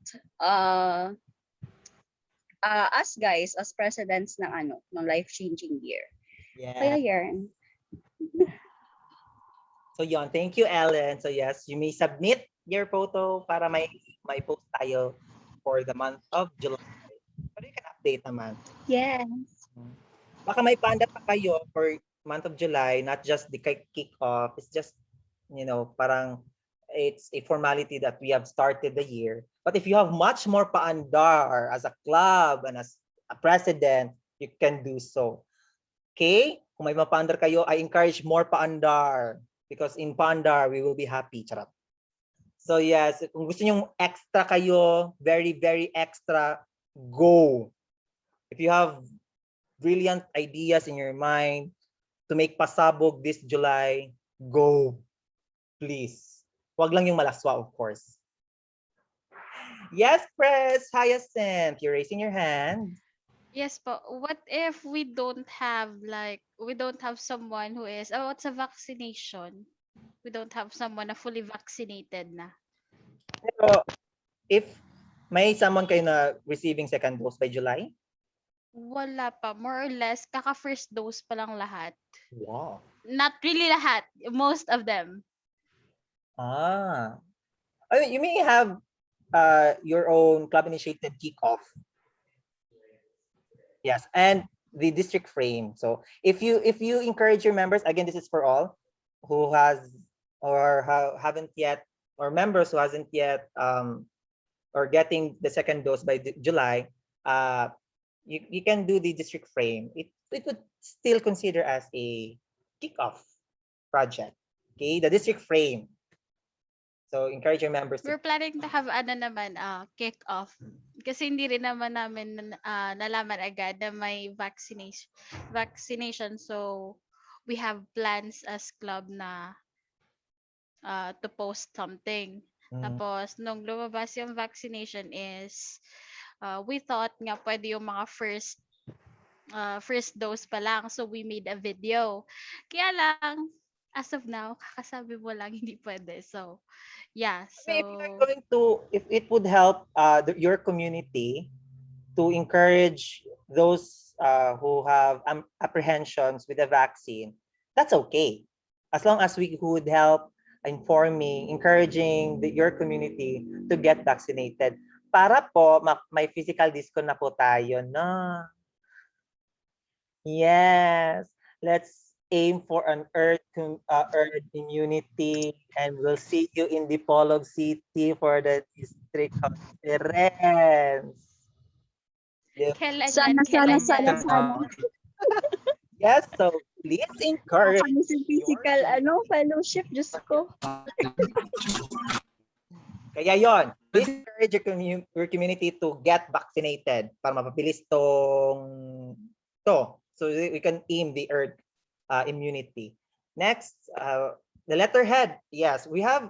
us guys as presidents ng life-changing year. Kaya Yeah. yan. So yon, thank you, Ellen. So yes, you may submit your photo para may post tayo for the month of July. Pero you can update naman. Yes. Baka may panda pa kayo for month of July, not just the kick-off. It's just, parang it's a formality that we have started the year. But if you have much more paandar as a club and as a president, you can do so. Okay? Kung may mapaandar kayo, I encourage more paandar because in paandar, we will be happy. Charot. So yes, kung gusto nyong extra kayo, very, very extra, go. If you have brilliant ideas in your mind to make pasabog this July, go. Please. Wag lang yung malaswa, of course. Yes, Press Hyacinth, you're raising your hand. Yes po. What if we don't have someone who is what's a vaccination? We don't have someone na fully vaccinated na. Pero if may someone kayo na receiving second dose by July? Wala pa. More or less, kaka-first dose pa lang lahat. Wow. Not really lahat. Most of them. I mean, you may have your own club-initiated kickoff. Yes, and the district frame. So if you encourage your members, again, this is for all who has or haven't yet, or members who hasn't yet or getting the second dose by July, you can do the district frame. It would still consider as a kickoff project. Okay, the district frame. So encourage your members to. We're planning to have kick-off. Kasi hindi rin naman namin nalaman agad na may vaccination. So we have plans as club na to post something. Tapos nung lumabas yung vaccination is we thought nga pwede yung mga first dose pa lang. So we made a video. Kaya lang, as of now, kakasabi mo lang hindi pwede. So, yeah. So, If you're going to, if it would help your community to encourage those who have apprehensions with the vaccine, that's okay. As long as we would help informing, encouraging your community to get vaccinated. Para po, may physical discount na po tayo, no? Yes. Let's aim for an herd immunity, and we'll see you in Dipolog City for the district conference. kailan Sana, yan? Kailan sana, yan? sana. Yes, so please encourage Kami sa physical, fellowship, Diyos ko. Kaya yon, please encourage your community to get vaccinated para mapabilis to. So we can aim the herd immunity. Next, the letterhead. Yes, we have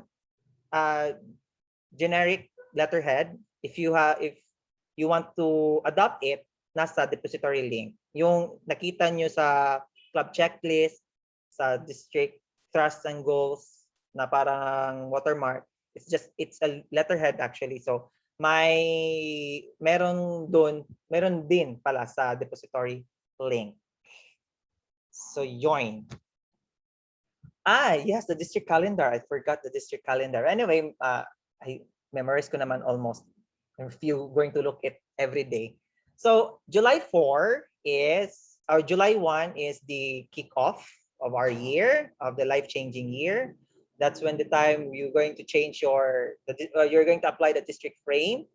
generic letterhead. If you want to adopt it, nasa depository link. Yung nakita nyo sa club checklist, sa district trusts and goals na parang watermark, it's a letterhead actually. So meron din pala sa depository link. So join. Yes, the district calendar. I forgot the district calendar. Anyway, I memorized ko naman almost. If you're going to look at every day. So July 4 is, or July 1 is the kickoff of our year, of the life-changing year. That's when the time you're going to change you're going to apply the district frame.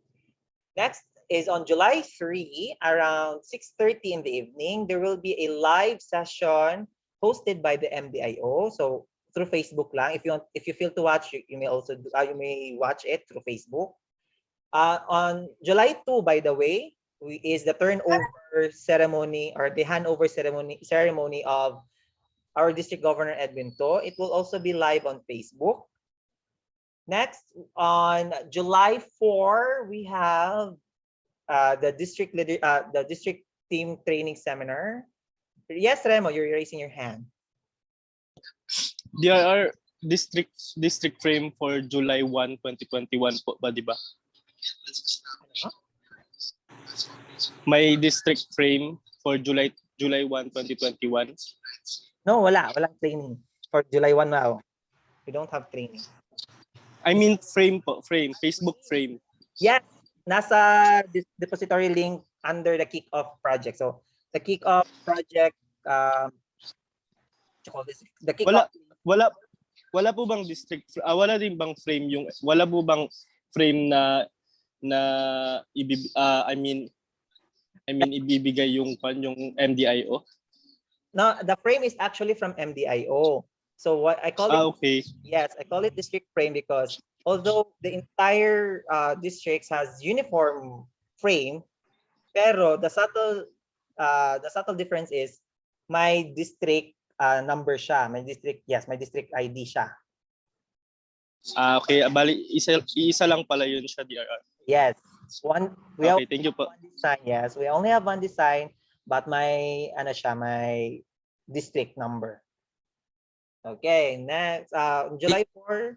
Next is on July 3, around 6:30 in the evening, there will be a live session hosted by the MDIO. So through Facebook lang. If you feel to watch, you may also you may watch it through Facebook. On July 2, by the way, is the turnover ceremony or the handover ceremony of our district governor Edwin To. It will also be live on Facebook. Next, on July 4, we have the district team training seminar. Yes, Remo, you're raising your hand. DRR district frame for July 1, 2021 po ba, di ba? May district frame for July 1, 2021. No, walang training for July 1 now. We don't have training. I mean frame po, Facebook frame. Yes, nasa depository link under the kick-off project. So the kick-off project, the kick-off. Wala po bang wala din bang frame yung wala po bang frame na ibibigay yung MDIO? No, the frame is actually from MDIO. So what I call it, okay. Yes, I call it district frame because although the entire district has uniform frame, pero the subtle difference is my district number siya, my district ID siya. Okay, bali isa lang pala yun siya, DRR. Yes. Okay, thank you po. Yes, we only have one design, but my district number. Okay, next, July 4.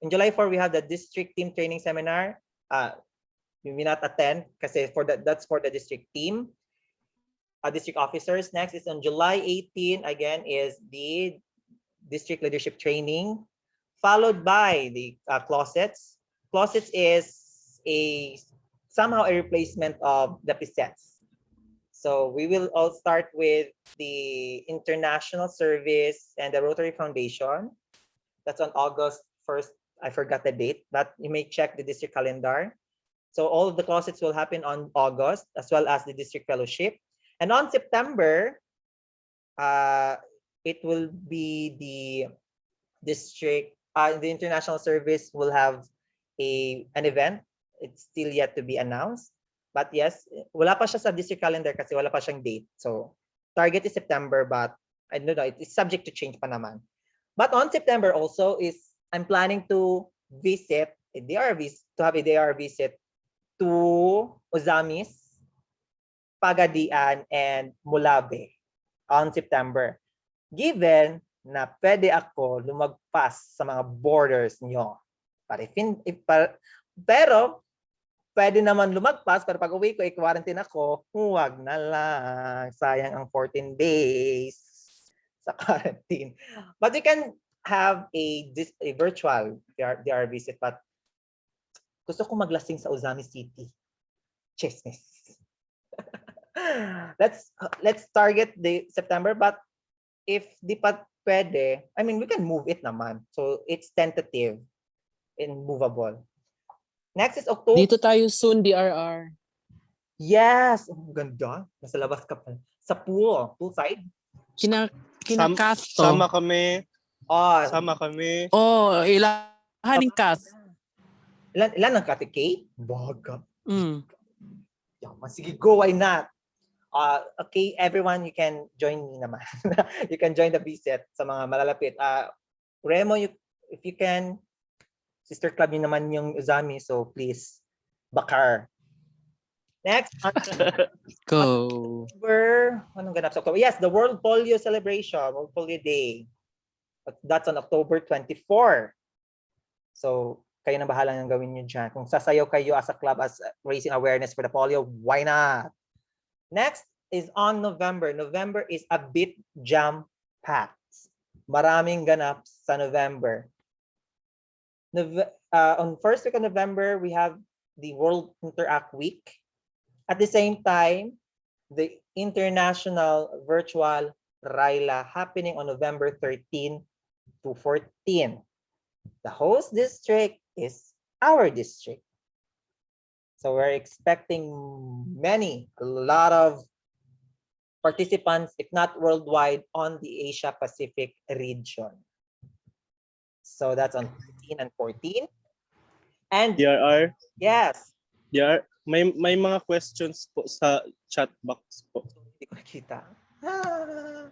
In July 4, we have the district team training seminar. We may not attend kasi that's for the district team, district officers. Next is on July 18, again, is the district leadership training, followed by the closets. Closets is somehow a replacement of the PSETs. So we will all start with the international service and the Rotary Foundation. That's on August 1st. I forgot the date, but you may check the district calendar. So all of the closets will happen on August, as well as the district fellowship. And on September, it will be the district, the international service will have an event. It's still yet to be announced. But yes, wala pa siya sa district calendar kasi wala pa siyang date. So target is September, but I don't know, it's subject to change pa naman. But on September also I'm planning to visit a DRR visit to Ozamis, Pagadian, and Mulabe on September. Given na pwede ako lumagpas sa mga borders nyo. Pero pwede naman lumagpas, pero pag uwi ko, i-quarantine ako, huwag na lang. Sayang ang 14 days sa quarantine. But we can have a virtual DR visit, but gusto ko maglasing sa Ozami City. Chismis. Let's target the September, but if di pa pwede, I mean, we can move it naman. So it's tentative and movable. Next is October. Dito tayo soon, DRR. Yes! Oh, ganda. Nasa labas ka pa. Sa poolside. Kinakasto. Sama kami. Sama kami. Ilahaning cast. Ilan ang katikate? Baga. Yeah, sige, go, why not? Okay, everyone, you can join me naman. You can join the visit sa mga malalapit. Remo, if you can, sister club niyo naman yung Uzami, so please, bakar. Next, Go. October, anong ganap sa October? Yes, the World Polio Celebration, World Polio Day. That's on October 24. So, kayo na bahala ng gawin nyo dyan. Kung sasayaw kayo as a club as raising awareness for the polio, why not? Next is on November. November is a bit jam-packed. Maraming ganap sa November. On first week of November, we have the World Interact Week. At the same time, the International Virtual RILA happening on November 13 to 14. The host district is our district. So we're expecting a lot of participants, if not worldwide, on the Asia Pacific region. So that's on 13 and 14. And DRR, yes, DRR, may mga questions po sa chat box po. hindi ko nakita. Ah.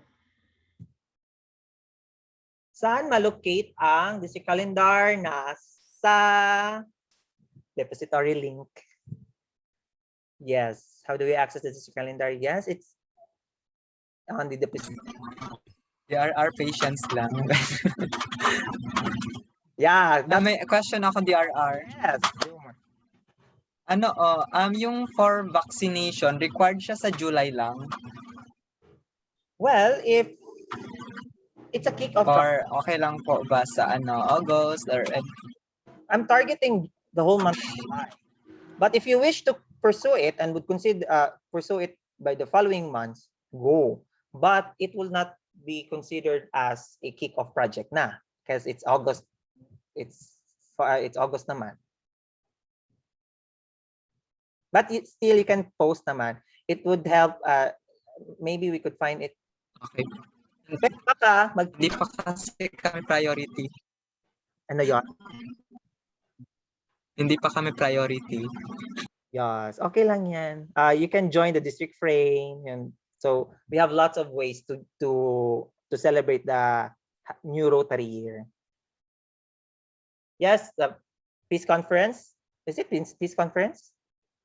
Saan malocate ang district calendar? Nasa depository link. Yes. How do we access the district calendar? Yes, it's on the depository. DRR patience lang. Yeah, May question ako, DRR. yes. Rumor. Ano, yung for vaccination, required siya sa July lang? Well, if it's a kick-off, Or okay lang po ba sa August or I'm targeting the whole month of July. But if you wish to pursue it and would consider pursue it by the following months, go. But it will not be considered as a kick-off project na because it's August. It's August naman. But still, you can post naman. It would help. Maybe we could find it. Okay. In fact, baka Hindi pa kasi kami priority. ano yun? Hindi pa kami priority. Yes, okay lang yan. You can join the district frame, and so we have lots of ways to celebrate the new Rotary year. Yes, the peace conference. Is it peace conference?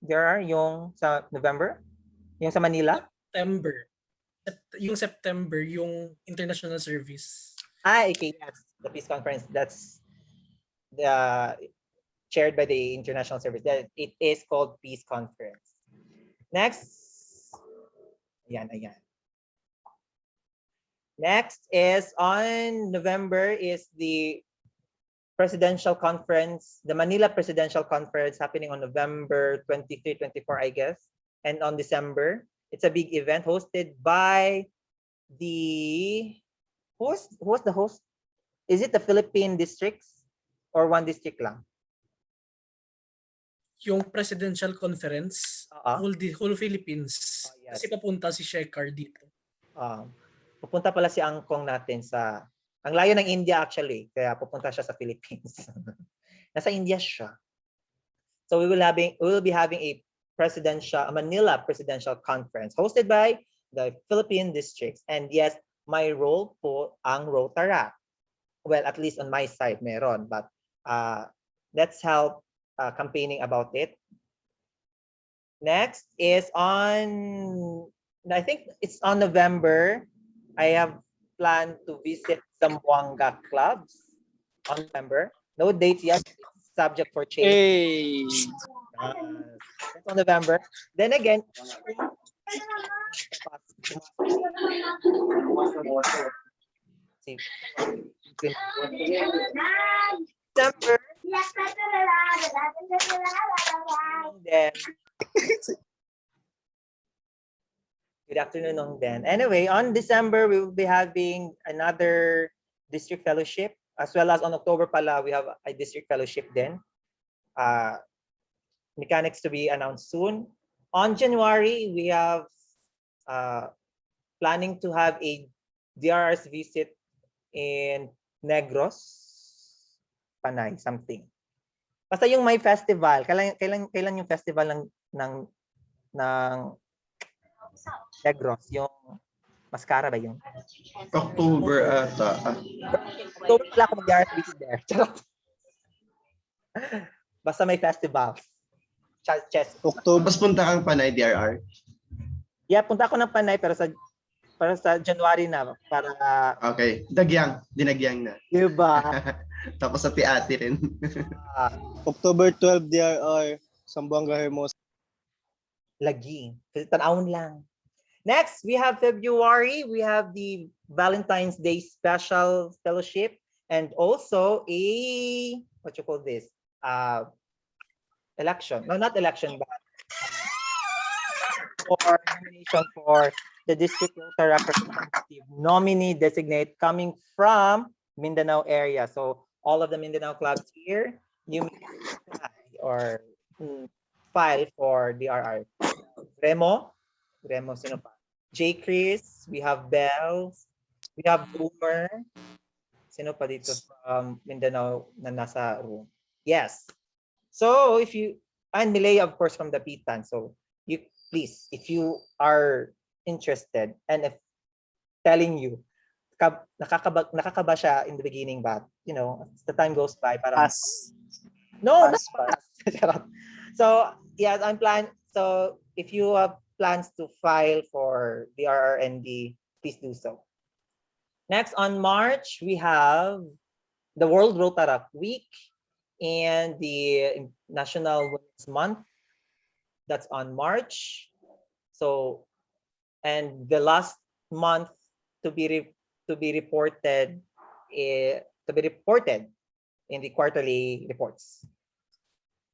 There are yung sa November, yung sa Manila. Yung September, yung international service. Okay, yes, the peace conference. That's the chaired by the international service. That it is called peace conference. Next, ayan. Next is on November is the presidential conference, the Manila Presidential Conference happening on November 23, 24, I guess. And on December, it's a big event hosted by the host. Who's the host? Is it the Philippine districts or one district lang? Yung presidential conference, whole Philippines. Oh, yes. Kasi papunta si Shekar dito. Pupunta pala si Angkong natin sa, ang layo ng India actually, kaya pupunta siya sa Philippines. Nasa India siya. So we will be having a Manila Presidential Conference hosted by the Philippine districts. And yes, my role po ang Rotaract. Well, at least on my side meron, but let's help campaigning about it. Next is on, I think it's on November. I have planned to visit Zamboanga clubs on November. No dates yet. It's subject for change. Hey! That's on November. Then again, see, December. Then, good afternoon, Nong Den. Anyway, on December, we will be having another district fellowship, as well as on October pala, we have a district fellowship then. Mechanics to be announced soon. On January, we have planning to have a DRR's visit in Negros, Panay, something. Basta yung may festival, kailan yung festival ng Negros, yung Mascara ba yun? October ata. October pala ako mag-DRR's visit there. Basta may festivals. Chess. October. Mas punta kang Panay, DRR? Yeah, punta ako ng Panay pero sa January na para Okay. Dinagyang na. Diba? Tapos sa Ati rin. October 12 DRR, Zamboanga Hermosa. Lagi. Kasi tanawon lang. Next, we have February. We have the Valentine's Day special fellowship and also a, what you call this? Election. No, not election, but for nomination for the district representative nominee designate coming from Mindanao area. So all of the Mindanao clubs here, you may apply or file for DRR. Remo, sino pa? J. Chris, we have Bells, we have Boomer. Sino pa dito from Mindanao na nasa room? Yes. So if you, and Milea, of course, from the Pitan. So you please, if you are interested, and if telling you, nakakaba siya in the beginning, but you know, as the time goes by, parang Pass. no, Pass, not pass. So yes, I'm plan. So if you have plans to file for the RRND, please do so. Next on March, we have the World Rotaract Week and the National Women's Month. That's on March. So, and the last month to be reported in the quarterly reports.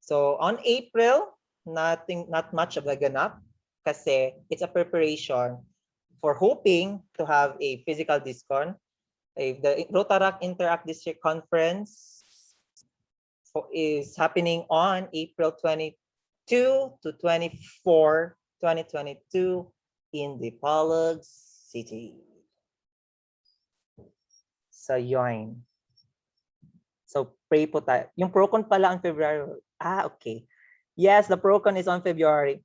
So on April, not much of a ganap kasi it's a preparation for hoping to have a physical discon. The Rotaract Interact District Conference is happening on April 22 to 24, 2022 in the Dipolog City. So yun. So pray po tayo. Yung Procon pala on February. Okay. Yes, the Procon is on February.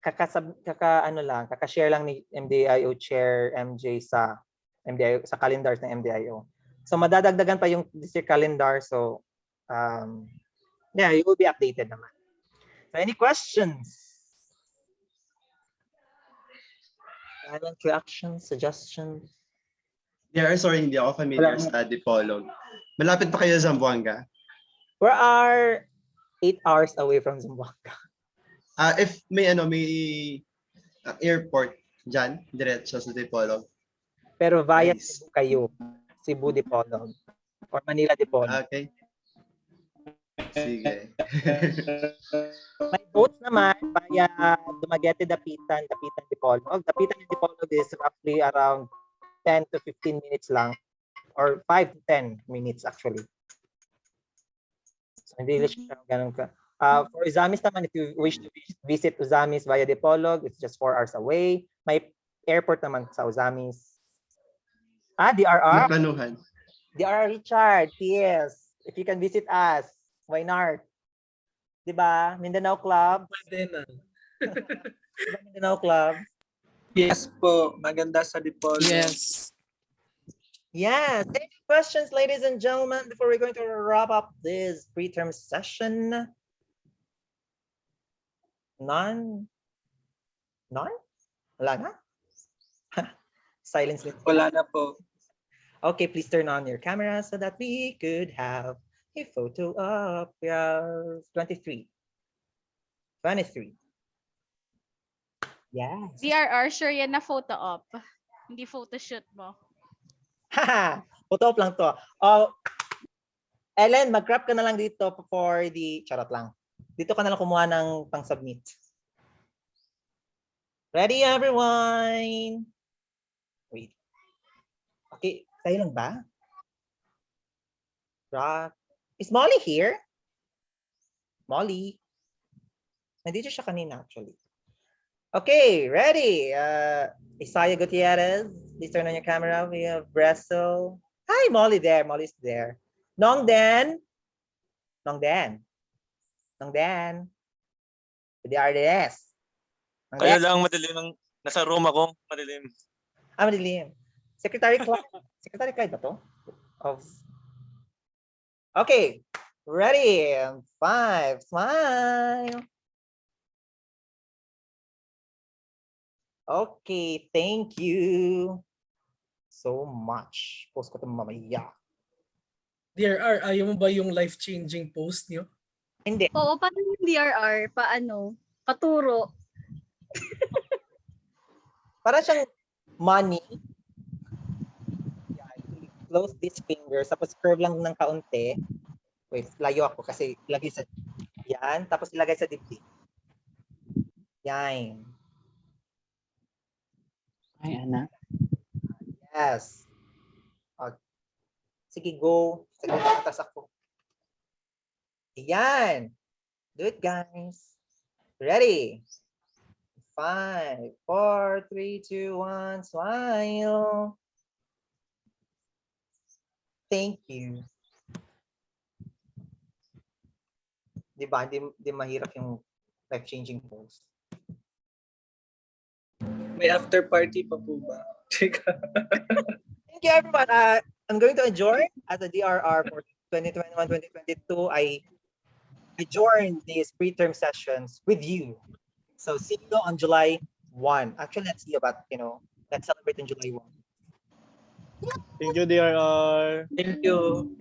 Kaka-share lang ni MDIO Chair MJ sa MDIO sa calendars ng MDIO. So madadagdagan pa yung district calendar. So yeah, you will be updated naman. So any questions? Silent reactions, suggestions? DRR, sorry, hindi ako familiar sa Dipolog. Malapit pa kayo sa Zamboanga? We are 8 hours away from Zamboanga. If may airport dyan, diretso sa Dipolog. Pero via Nice. Cebu kayo, Cebu Dipolog or Manila Dipolog. Okay. Sige. May boats naman via Dumaguete, Dapitan Dipolog. Dapitan and Dipolog is roughly around 10 to 15 minutes lang or 5 to 10 minutes actually. So hindi siya ganun ka. For Uzamis naman, if you wish to visit Uzamis via Dipolog, it's just 4 hours away. May airport naman sa Uzamis. DRR. Naplanuhan. DRR Richard, yes. If you can visit us, why not? Diba? Mindanao Club. Pwede na. Diba Mindanao Club? Yes po, maganda sa Dipolog. Yes. Yes. Any questions, ladies and gentlemen, before we're going to wrap up this preterm session? None? None? Wala na? Silence. Wala na po. Okay, please turn on your camera so that we could have a photo of 23. 23. Yes. DRR, sure yan na photo op. Hindi photo shoot mo. Haha, photo op lang to. Oh, Ellen, mag-crop ka na lang dito for the, charot lang. Dito ka na lang kumuha ng pang-submit. Ready, everyone? Wait. Okay, tayo lang ba? Rock. Is Molly here? Molly. Nandito siya kanina actually. Okay, ready. Isaiah Gutierrez, please turn on your camera. We have Bresel. Hi, Molly there. Molly's there. Nong Dan. Nong Dan. Nong Dan. The RDS. Kayo lang madilim. Nasa room ako, madilim. Madilim. Secretary Clyde. Secretary Clyde ba to? Okay. Ready. 5. Smile. Okay. Thank you so much. Post ko ito mamaya. DRR, ayaw mo ba yung life-changing post niyo? Hindi. Oo, paano yung DRR? Paano? Paturo. Para siyang money. Close these fingers. Tapos curve lang ng kaunti. Wait, layo ako kasi lagay sa... Yan. Tapos ilagay sa dibdib. Yan. Ay, anak. Yes. Sige, go. Sige, tatas ako. Yan. Do it, guys. Ready? 5, 4, 3, 2, 1, smile. Thank you. Di ba? Di mahirap yung life-changing post. May after party pa po ba? Thank you, everyone. I'm going to adjourn at the DRR for 2021-2022. I adjourn these pre-term sessions with you. So see you on July 1. Actually, let's see about, let's celebrate on July 1. Thank you, DRR. Thank you.